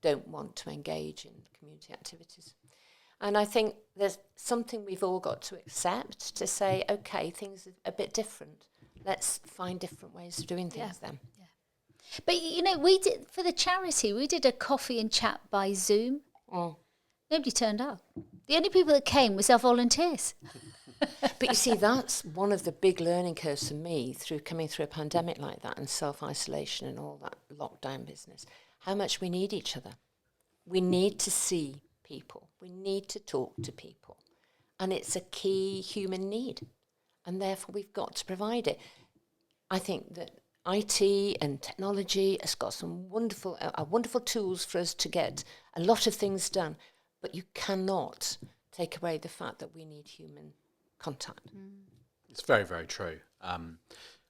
Speaker 3: don't want to engage in community activities. And I think there's something we've all got to accept, to say, okay, things are a bit different. Let's find different ways of doing things then.
Speaker 2: Yeah. But, we did, for the charity, we did a coffee and chat by Zoom. Nobody turned up. The only people that came was our volunteers.
Speaker 3: But you see, that's one of the big learning curves for me through coming through a pandemic like that and self-isolation and all that lockdown business, how much we need each other. We need to see people. We need to talk to people. And it's a key human need. And therefore we've got to provide it. I think that IT and technology has got some wonderful tools for us to get a lot of things done. But you cannot take away the fact that we need human contact.
Speaker 1: It's very, very true.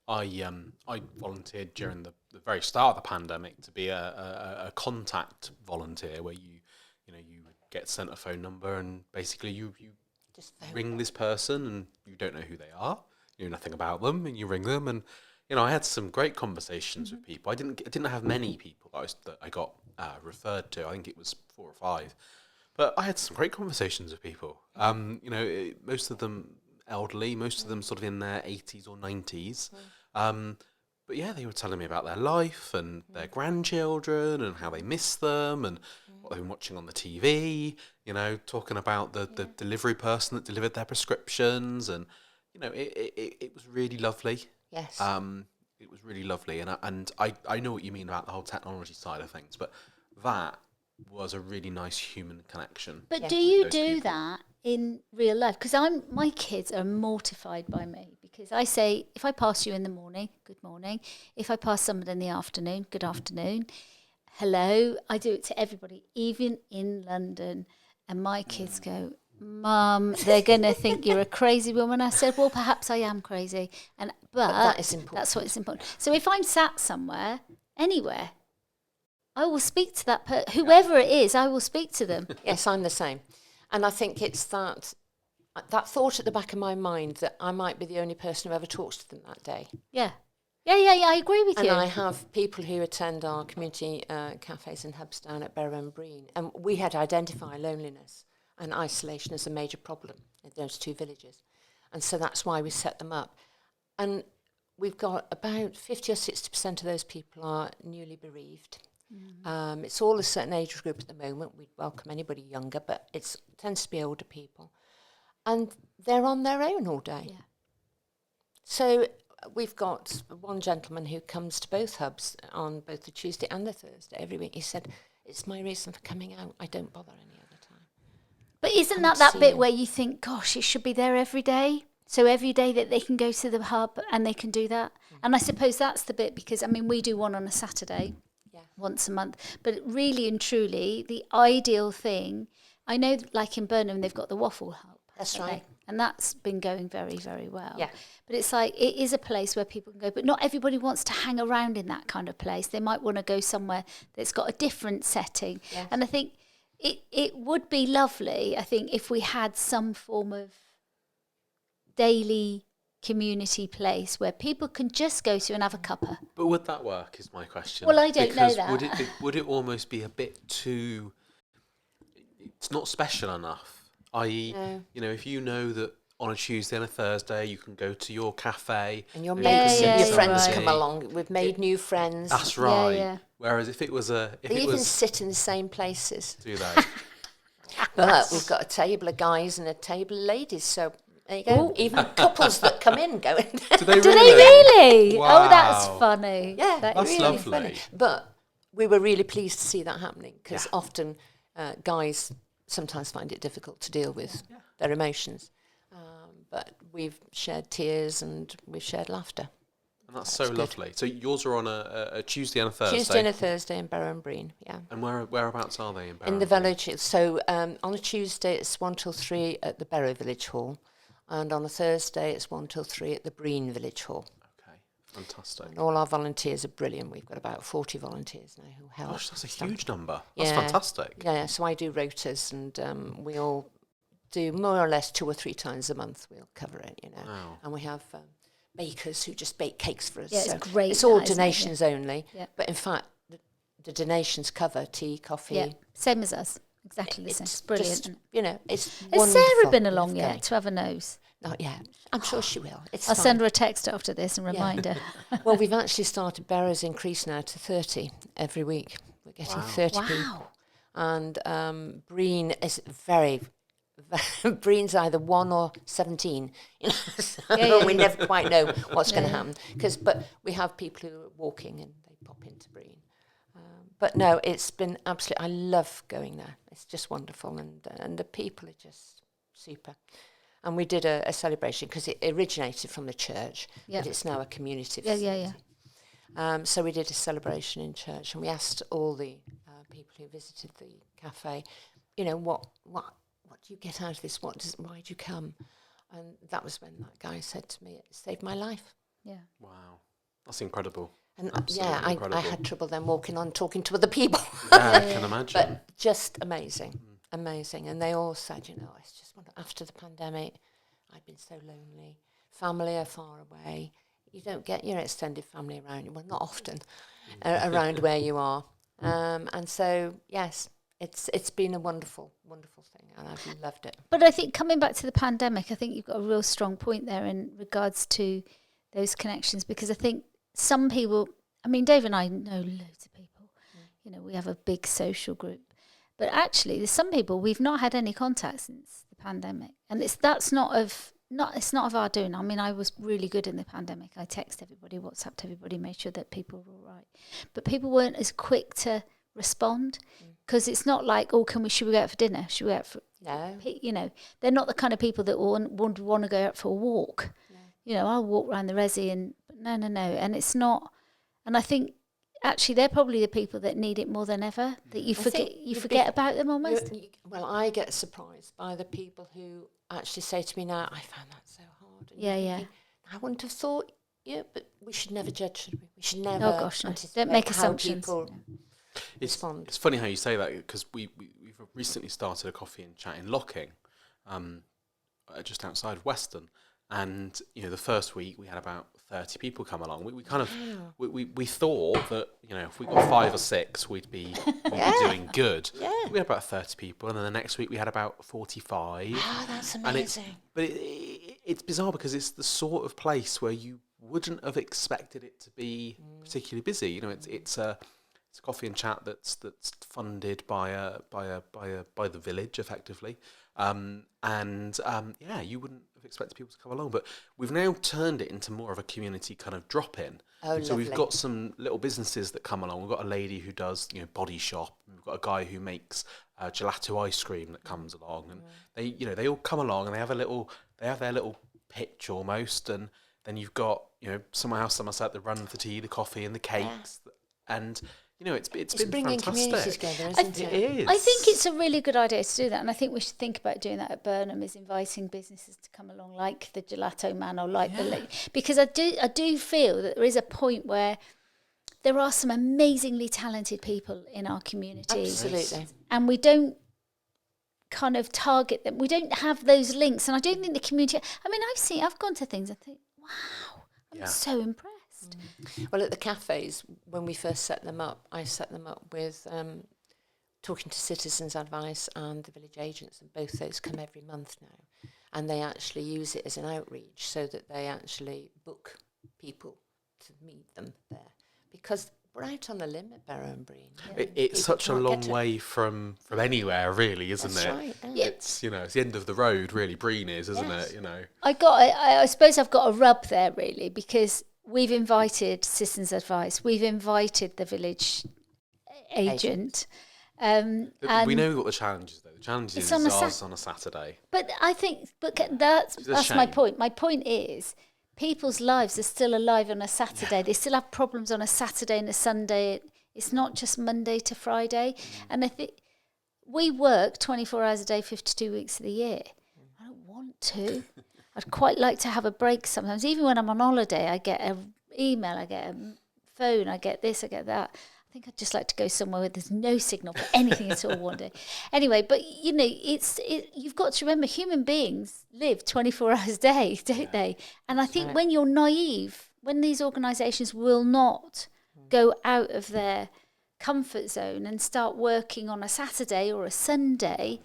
Speaker 1: I volunteered during the very start of the pandemic to be a contact volunteer, where you would get sent a phone number and basically you just ring this person and you don't know who they are, you know nothing about them, and you ring them, and I had some great conversations with people. I didn't have many people that I got referred to. I think it was 4 or 5, but I had some great conversations with people. Most of them elderly, most of them sort of in their 80s or 90s. But yeah, they were telling me about their life and their grandchildren and how they miss them and what they've been watching on the TV, talking about the delivery person that delivered their prescriptions. And, it was really lovely.
Speaker 3: Yes.
Speaker 1: It was really lovely. And I know what you mean about the whole technology side of things, but that was a really nice human connection.
Speaker 2: But do you do that in real life? Because my kids are mortified by me, because I say, if I pass you in the morning, good morning. If I pass someone in the afternoon, good afternoon. Hello. I do it to everybody, even in London. And my kids go, Mum, they're going to think you're a crazy woman. I said, well, perhaps I am crazy. But
Speaker 3: that is important.
Speaker 2: That's what is important. So if I'm sat somewhere, anywhere, I will speak to that person, whoever it is, I will speak to them.
Speaker 3: Yes, I'm the same. And I think it's that thought at the back of my mind that I might be the only person who ever talks to them that day.
Speaker 2: Yeah. Yeah, I agree with you.
Speaker 3: And I have people who attend our community cafes and hubs down at Burnham-on-Sea, and we had to identify loneliness and isolation as a major problem in those two villages. And so that's why we set them up. And we've got about 50 or 60% of those people are newly bereaved. Mm. It's all a certain age group at the moment. We'd welcome anybody younger, but it tends to be older people. And they're on their own all day. Yeah. So we've got one gentleman who comes to both hubs on both the Tuesday and the Thursday every week. He said, it's my reason for coming out. I don't bother any other time.
Speaker 2: But isn't that bit where you think, gosh, it should be there every day? So every day that they can go to the hub and they can do that. Mm. And I suppose that's the bit, because, I mean, we do one on a Saturday, once a month. But really and truly, the ideal thing, I know, like in Burnham, they've got the waffle hub.
Speaker 3: That's right.
Speaker 2: And that's been going very, very well.
Speaker 3: Yeah.
Speaker 2: But it's like, it is a place where people can go, but not everybody wants to hang around in that kind of place. They might want to go somewhere that's got a different setting. Yes. And I think it would be lovely, I think, if we had some form of daily community place where people can just go to and have a cuppa.
Speaker 1: But would that work, is my question?
Speaker 2: Well, I don't know that.
Speaker 1: Would it almost be a bit too... It's not special enough. I.e., if you know that on a Tuesday and a Thursday you can go to your cafe
Speaker 3: and your mates and your friends come along. We've made new friends.
Speaker 1: That's right. Yeah. Whereas if it was
Speaker 3: they even sit in the same places.
Speaker 1: Do they?
Speaker 3: But we've got a table of guys and a table of ladies. So there you go. Ooh. Even couples that come in go in.
Speaker 1: Do they really?
Speaker 2: Wow. Oh, that's funny.
Speaker 3: Yeah,
Speaker 1: that's really lovely.
Speaker 3: Funny. But we were really pleased to see that happening, because often guys sometimes find it difficult to deal with their emotions. But we've shared tears and we've shared laughter.
Speaker 1: And that's so lovely. So yours are on a Tuesday and a Thursday?
Speaker 3: Tuesday and a Thursday in Burnham-on-Sea, yeah.
Speaker 1: And whereabouts are they in Burnham?
Speaker 3: In the village. So on a Tuesday it's 1 till 3 at the Barrow Village Hall. And on a Thursday it's 1 till 3 at the Breen Village Hall.
Speaker 1: Fantastic.
Speaker 3: And all our volunteers are brilliant. We've got about 40 volunteers now who help.
Speaker 1: Gosh, that's a huge number. That's fantastic.
Speaker 3: Yeah, so I do rotas, and we all do more or less 2 or 3 times a month. We'll cover it,
Speaker 1: Wow.
Speaker 3: And we have bakers who just bake cakes for us.
Speaker 2: Yeah,
Speaker 3: so
Speaker 2: it's great.
Speaker 3: It's all donations only.
Speaker 2: Yeah.
Speaker 3: But in fact, the donations cover tea, coffee.
Speaker 2: Yeah, same as us. Exactly the same. It's brilliant.
Speaker 3: Just,
Speaker 2: it's Has Sarah been along yet to have a nose?
Speaker 3: Not yet. I'm sure she will.
Speaker 2: I'll send her a text after this and remind her.
Speaker 3: Well, we've actually started Barrow's increase now to 30 every week. We're getting 30 people. And Breen is Breen's either 1 or 17. We never quite know what's going to happen. But we have people who are walking and they pop into Breen. But no, it's been absolutely... I love going there. It's just wonderful. And the people are just super. And we did a celebration because it originated from the church, but it's now a community facility. So we did a celebration in church, and we asked all the people who visited the cafe, what do you get out of this? Why do you come? And that was when that guy said to me, it saved my life. Yeah.
Speaker 1: Wow. That's incredible.
Speaker 3: And I had trouble then walking on, talking to other people.
Speaker 1: Yeah, I can imagine.
Speaker 3: But just amazing. Amazing. And they all said, it's just after the pandemic, I've been so lonely. Family are far away. You don't get your extended family around you. Well, not often around where you are. And so, yes, it's been a wonderful, wonderful thing. And I've loved it.
Speaker 2: But I think coming back to the pandemic, I think you've got a real strong point there in regards to those connections, because I think some people, Dave and I know loads of people. We have a big social group. But actually, there's some people we've not had any contact since the pandemic, and it's not of our doing. I was really good in the pandemic. I text everybody, WhatsApped everybody, made sure that people were all right. But people weren't as quick to respond. Because it's not like, oh, should we go out for dinner? Should we go out for...
Speaker 3: No.
Speaker 2: You know, they're not the kind of people that want to go out for a walk. No. You know, I'll walk around the resi and... No. And it's not... And I think, actually, they're probably the people that need it more than ever, that you forget about them almost.
Speaker 3: Well, I get surprised by the people who actually say to me now, I found that so hard. And thinking, I wouldn't have thought, but we should never judge, should we? We should never...
Speaker 2: Oh, gosh, no. Don't make assumptions.
Speaker 1: It's funny how you say that, because we've recently started a coffee and chat in Locking, just outside of Weston, and the first week we had about 30 people come along. We kind of we thought that if we got 5 or 6 we'd be doing good. Yeah. We had about 30 people, and then the next week we had about 45.
Speaker 3: Oh, that's amazing!
Speaker 1: It's bizarre because it's the sort of place where you wouldn't have expected it to be particularly busy. It's a coffee and chat that's funded by the village effectively, you wouldn't have expected people to come along, but we've now turned it into more of a community kind of drop-in.
Speaker 3: Oh,
Speaker 1: so we've got some little businesses that come along. We've got a lady who does body shop. We've got a guy who makes gelato ice cream that comes along, and they all come along and they have their little pitch almost, and then you've got Somerset that run the tea, the coffee, and the cakes, and it's been
Speaker 3: bringing
Speaker 1: fantastic.
Speaker 3: Communities together, isn't it?
Speaker 1: It is.
Speaker 2: I think it's a really good idea to do that, and I think we should think about doing that at Burnham, is inviting businesses to come along, like the Gelato Man or like because I do feel that there is a point where there are some amazingly talented people in our community.
Speaker 3: Absolutely.
Speaker 2: And we don't kind of target them. We don't have those links, and I don't think the community... I mean, I've gone to things and think, wow, I'm so impressed.
Speaker 3: Well, at the cafes, when we first set them up, I set them up with talking to Citizens Advice and the village agents, and both those come every month now. And they actually use it as an outreach so that they actually book people to meet them there. Because we're out on the limit, Barrow and Breen.
Speaker 1: It's such a long way from anywhere, really, isn't it?
Speaker 3: Right,
Speaker 1: It's it's the end of the road, really. Breen is, isn't it?
Speaker 2: I suppose I've got a rub there, really, because we've invited Citizens Advice, we've invited the village agent. And
Speaker 1: we know what the challenge is, though. The challenge is ours on a Saturday.
Speaker 2: But I think, that's my point. My point is, people's lives are still alive on a Saturday. Yeah. They still have problems on a Saturday and a Sunday. It's not just Monday to Friday. And I think we work 24 hours a day, 52 weeks of the year. I don't want to. I'd quite like to have a break sometimes. Even when I'm on holiday, I get an email, I get a phone, I get this, I get that. I think I'd just like to go somewhere where there's no signal for anything at all one day. Anyway, but you've got to remember, human beings live 24 hours a day, don't they? And I think when you're naive, when these organisations will not go out of their comfort zone and start working on a Saturday or a Sunday,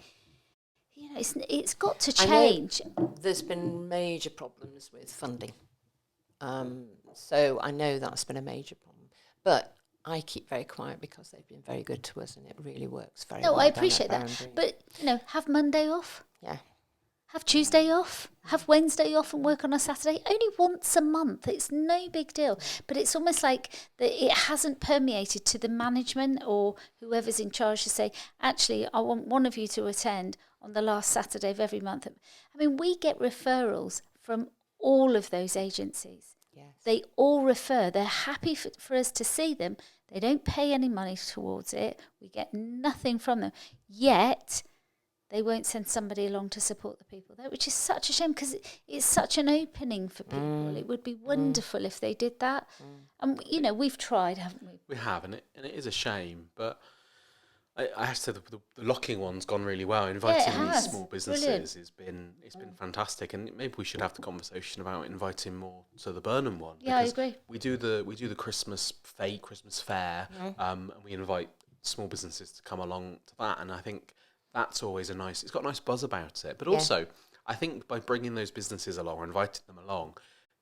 Speaker 2: it's got to change.
Speaker 3: There's been major problems with funding. So I know that's been a major problem. But I keep very quiet because they've been very good to us, and it really works very well.
Speaker 2: No, I appreciate that. But, have Monday off.
Speaker 3: Yeah.
Speaker 2: Have Tuesday off. Have Wednesday off and work on a Saturday. Only once a month. It's no big deal. But it's almost like it hasn't permeated to the management or whoever's in charge to say, actually, I want one of you to attend on the last Saturday of every month. I mean, we get referrals from all of those agencies. Yes. They all refer. They're happy for us to see them. They don't pay any money towards it. We get nothing from them. Yet, they won't send somebody along to support the people there, which is such a shame because it's such an opening for people. It would be wonderful if they did that. And, we've tried, haven't we?
Speaker 1: We have, and it is a shame. But I have to say the Locking one's gone really well. Inviting these small businesses has been fantastic, and maybe we should have the conversation about inviting more to the Burnham one.
Speaker 2: Yeah, I agree.
Speaker 1: We do the Christmas fair, and we invite small businesses to come along to that, and I think that's always it's got a nice buzz about it. But also, I think by bringing those businesses along or inviting them along,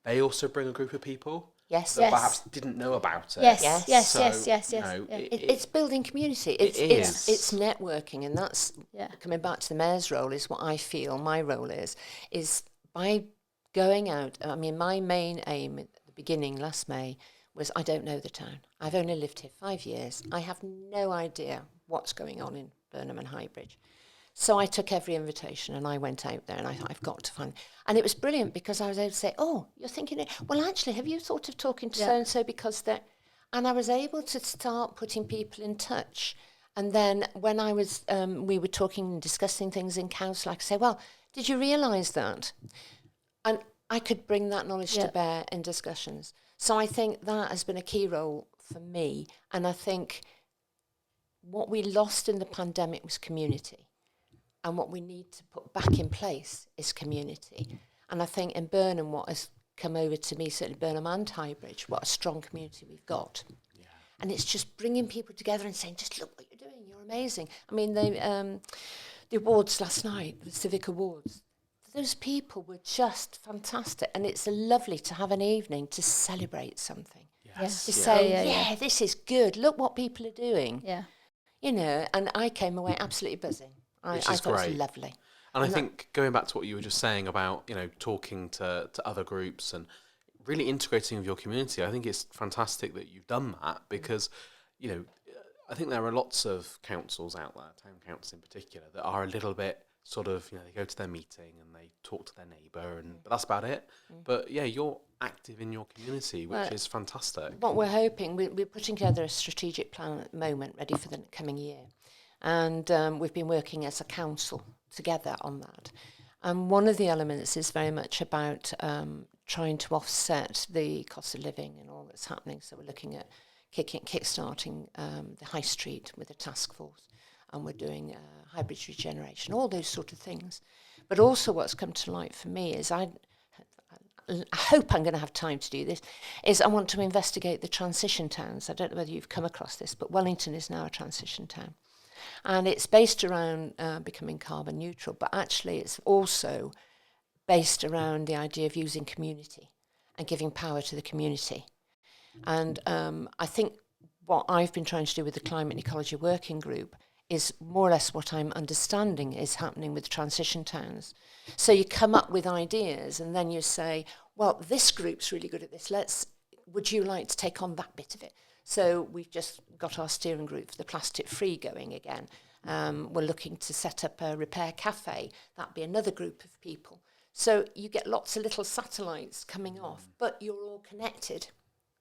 Speaker 1: they also bring a group of people.
Speaker 3: Yes,
Speaker 1: that perhaps didn't know about it.
Speaker 2: Yes.
Speaker 3: It's building community. It's networking, and that's coming back to the mayor's role. Is what I feel my role is by going out. I mean, my main aim at the beginning last May was I don't know the town. I've only lived here 5 years. I have no idea what's going on in Burnham and Highbridge. So I took every invitation and I went out there and I thought, I've got to find... And it was brilliant because I was able to say, oh, you're thinking... Well, actually, have you thought of talking to so-and-so because they're... And I was able to start putting people in touch. And then when I was... we were talking and discussing things in council, I could say, well, did you realise that? And I could bring that knowledge to bear in discussions. So I think that has been a key role for me. And I think what we lost in the pandemic was community. And what we need to put back in place is community. And I think in Burnham, what has come over to me, certainly Burnham and Highbridge, what a strong community we've got. Yeah. And it's just bringing people together and saying, just look what you're doing, you're amazing. I mean, the awards last night, the Civic Awards, those people were just fantastic. And it's lovely to have an evening to celebrate something.
Speaker 1: Yes.
Speaker 3: To say, this is good, look what people are doing.
Speaker 2: Yeah.
Speaker 3: You know, and I came away absolutely buzzing. I thought it was lovely.
Speaker 1: And I think going back to what you were just saying about, you know, talking to other groups and really integrating with your community, I think it's fantastic that you've done that because, you know, I think there are lots of councils out there, town councils in particular, that are a little bit sort of, you know, they go to their meeting and they talk to their neighbour but that's about it. But yeah, you're active in your community, which is fantastic.
Speaker 3: What we're hoping, we're putting together a strategic plan at the moment, ready for the coming year. And we've been working as a council together on that. And one of the elements is very much about trying to offset the cost of living and all that's happening. So we're looking at kickstarting the high street with a task force, and we're doing Highbridge regeneration, all those sort of things. But also what's come to light for me is I hope I'm going to have time to do this, is I want to investigate the transition towns. I don't know whether you've come across this, but Wellington is now a transition town. And it's based around becoming carbon neutral, but actually it's also based around the idea of using community and giving power to the community. And I think what I've been trying to do with the Climate and Ecology Working Group is more or less what I'm understanding is happening with transition towns. So you come up with ideas and then you say, well, this group's really good at this. Would you like to take on that bit of it? So we've just got our steering group for the plastic free going again. We're looking to set up a repair cafe. That'd be another group of people. So you get lots of little satellites coming off, but you're all connected.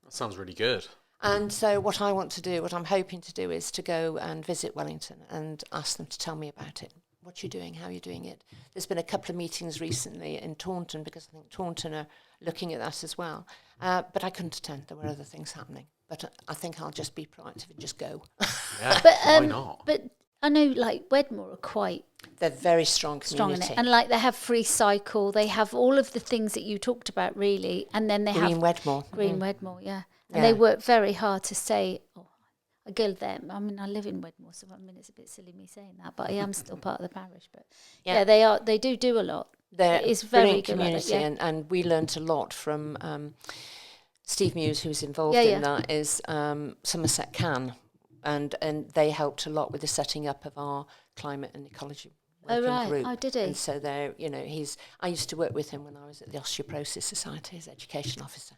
Speaker 1: That sounds really good.
Speaker 3: And so what I want to do, what I'm hoping to do is to go and visit Wellington and ask them to tell me about it. What you're doing, how you're doing it. There's been a couple of meetings recently in Taunton because I think Taunton are looking at that as well. But I couldn't attend. There were other things happening. But I think I'll just be proactive and just go.
Speaker 1: Yeah, why not?
Speaker 2: But I know, like, Wedmore are quite...
Speaker 3: They're very strong community.
Speaker 2: Strong in it. And, like, they have free cycle. They have all of the things that you talked about, really. And then they have...
Speaker 3: Wedmore.
Speaker 2: Green Wedmore, yeah. And they work very hard to say... Oh, I go there. I mean, I live in Wedmore, so I mean, it's a bit silly me saying that, but I am still part of the parish. But yeah, they are. They do a lot.
Speaker 3: It's
Speaker 2: very good
Speaker 3: community,
Speaker 2: at it,
Speaker 3: and we learnt a lot from Steve Muse, who's involved in that. Is Somerset Can, and they helped a lot with the setting up of our climate and ecology working group.
Speaker 2: Oh, did he?
Speaker 3: And so there, you know, I used to work with him when I was at the Osteoporosis Society as education officer.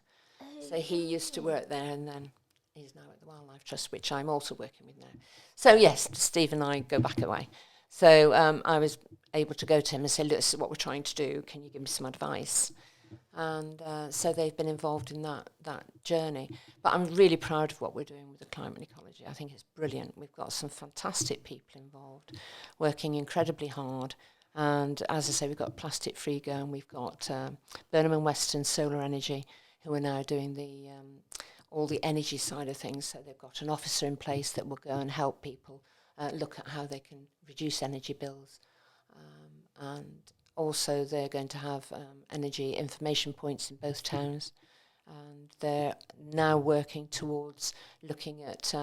Speaker 3: So he used to work there, and then he's now at the Wildlife Trust, which I'm also working with now. So yes, Steve and I go back away. So I was able to go to him and say, look, this is what we're trying to do. Can you give me some advice? And so they've been involved in that journey. But I'm really proud of what we're doing with the climate and ecology. I think it's brilliant. We've got some fantastic people involved, working incredibly hard. And as I say, we've got Plastic Free Go, and we've got Burnham and Western Solar Energy, who are now doing all the energy side of things. So they've got an officer in place that will go and help people look at how they can reduce energy bills. And also they're going to have energy information points in both towns. And they're now working towards looking at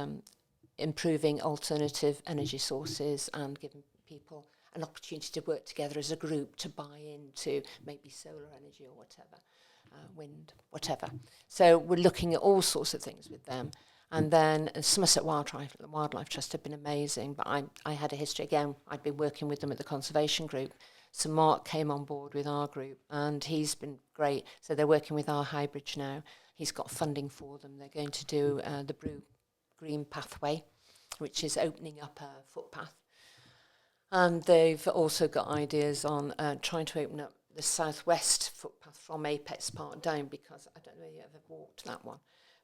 Speaker 3: improving alternative energy sources and giving people an opportunity to work together as a group to buy into maybe solar energy or whatever. Wind, whatever. So we're looking at all sorts of things with them. And then Somerset Wildlife Trust have been amazing, but I had a history. Again, I'd been working with them at the conservation group. So Mark came on board with our group, and he's been great. So they're working with our Highbridge now. He's got funding for them. They're going to do the Brew Green Pathway, which is opening up a footpath. And they've also got ideas on trying to open up the southwest footpath from Apex Park down, because I don't know if you ever walked that one,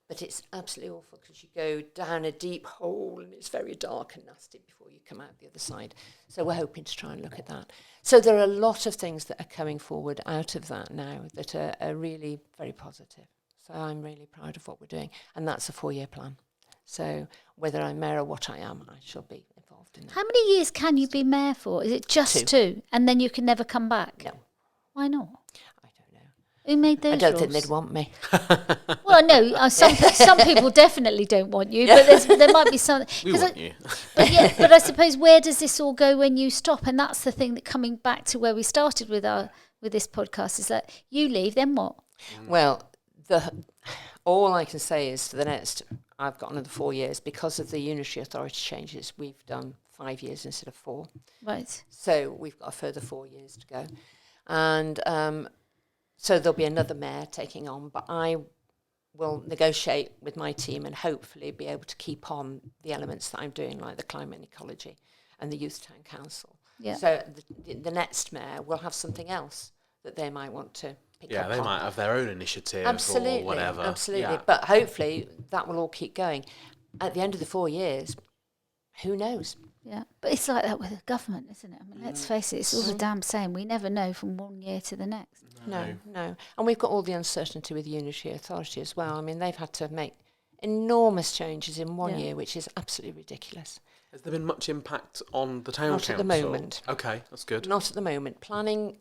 Speaker 3: but it's absolutely awful because you go down a deep hole and it's very dark and nasty before you come out the other side. So we're hoping to try and look at that. So there are a lot of things that are coming forward out of that now that are really very positive. So I'm really proud of what we're doing, and that's a 4-year plan. So whether I'm mayor or what I am, I shall be involved in that.
Speaker 2: How many years can you be mayor for? Is it just 2? And then you can never come back?
Speaker 3: No.
Speaker 2: Why not?
Speaker 3: I don't know.
Speaker 2: Who made those
Speaker 3: I don't
Speaker 2: rules?
Speaker 3: think they'd want me.
Speaker 2: Well, no, some people definitely don't want you, but there might be some...
Speaker 1: We want you.
Speaker 2: But I suppose, where does this all go when you stop? And that's the thing, that coming back to where we started with this podcast, is that you leave, then what?
Speaker 3: Well, all I can say is for the next... I've got another 4 years because of the unitary authority changes. We've done 5 years instead of 4.
Speaker 2: Right.
Speaker 3: So we've got a further 4 years to go. And so there'll be another mayor taking on, but I will negotiate with my team and hopefully be able to keep on the elements that I'm doing, like the climate and ecology and the Youth Town Council. Yeah. So the next mayor will have something else that they might want to pick up on. Yeah,
Speaker 1: they might have their own initiative or whatever.
Speaker 3: Absolutely. Yeah. But hopefully that will all keep going. At the end of the 4 years, who knows?
Speaker 2: Yeah, but it's like that with the government, isn't it? I mean, let's face it, it's all the damn same. We never know from 1 year to the next.
Speaker 3: No. And we've got all the uncertainty with the unitary authority as well. I mean, they've had to make enormous changes in 1 year, which is absolutely ridiculous.
Speaker 1: Has there been much impact on the town council?
Speaker 3: Not at the moment.
Speaker 1: Okay, that's good.
Speaker 3: Not at the moment. Planning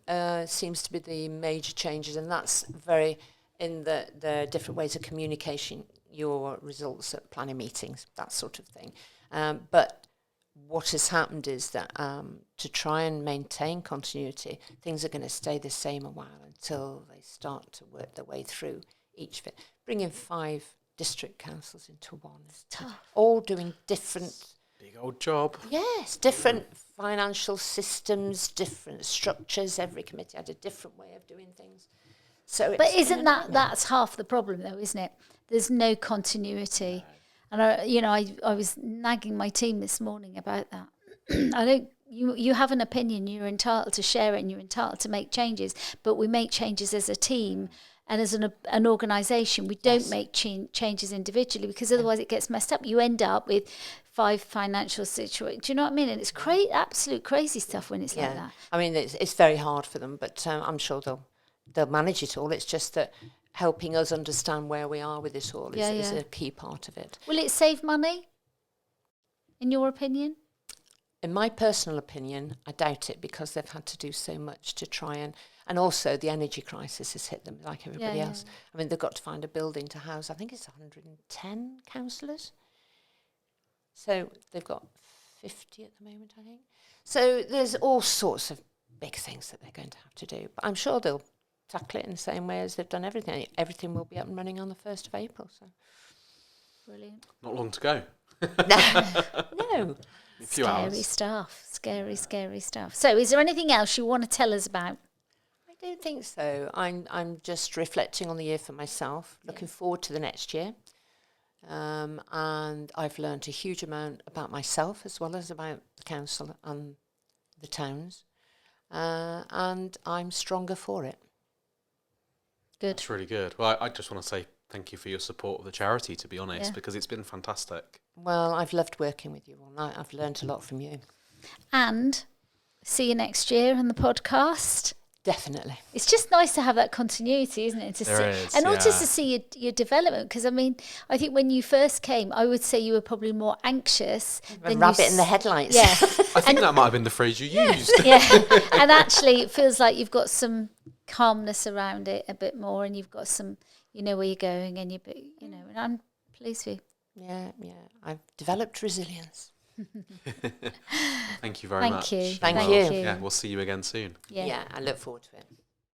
Speaker 3: seems to be the major changes, and that's very in the different ways of communication, your results at planning meetings, that sort of thing. But what has happened is that to try and maintain continuity, things are going to stay the same a while until they start to work their way through each of it. Bringing 5 district councils into one is tough. All doing different...
Speaker 1: Big old job.
Speaker 3: Yes, different financial systems, different structures. Every committee had a different way of doing things. So,
Speaker 2: but isn't that's half the problem, though, isn't it? There's no continuity. And I was nagging my team this morning about that. You have an opinion, you're entitled to share it, and you're entitled to make changes. But we make changes as a team and as an organisation. We don't make changes individually, because otherwise it gets messed up. You end up with 5 financial situations. Do you know what I mean? And it's absolute crazy stuff when it's like that.
Speaker 3: I mean, it's very hard for them, but I'm sure they'll manage it all. It's just that helping us understand where we are with this all is a key part of it.
Speaker 2: Will it save money, in your opinion?
Speaker 3: In my personal opinion, I doubt it, because they've had to do so much to try and also the energy crisis has hit them like everybody else. I mean, they've got to find a building to house, I think it's 110 councillors. So they've got 50 at the moment, I think. So there's all sorts of big things that they're going to have to do. But I'm sure they'll tackle it in the same way as they've done everything. Everything will be up and running on the 1st of April. So
Speaker 2: brilliant.
Speaker 1: Not long to go.
Speaker 3: No.
Speaker 1: A few hours.
Speaker 2: Scary stuff. So is there anything else you want to tell us about?
Speaker 3: I don't think so. I'm just reflecting on the year for myself, looking forward to the next year. And I've learned a huge amount about myself as well as about the council and the towns. And I'm stronger for it.
Speaker 2: Good.
Speaker 1: That's really good. Well, I just want to say thank you for your support of the charity, to be honest, because it's been fantastic.
Speaker 3: Well, I've loved working with you all night. I've learned a lot from you.
Speaker 2: And see you next year on the podcast.
Speaker 3: Definitely.
Speaker 2: It's just nice to have that continuity, isn't it? Also to see your development. Because, I mean, I think when you first came, I would say you were probably more anxious.
Speaker 3: A rabbit in the headlights.
Speaker 2: Yeah.
Speaker 1: I think that might have been the phrase you used.
Speaker 2: Yeah. And actually, it feels like you've got some calmness around it a bit more, and you've got some, you know where you're going, and and I'm pleased with you.
Speaker 3: Yeah. I've developed resilience.
Speaker 1: Thank you very much.
Speaker 2: Thank you.
Speaker 3: Thank you.
Speaker 1: Yeah, we'll see you again soon.
Speaker 3: Yeah, I look forward to it.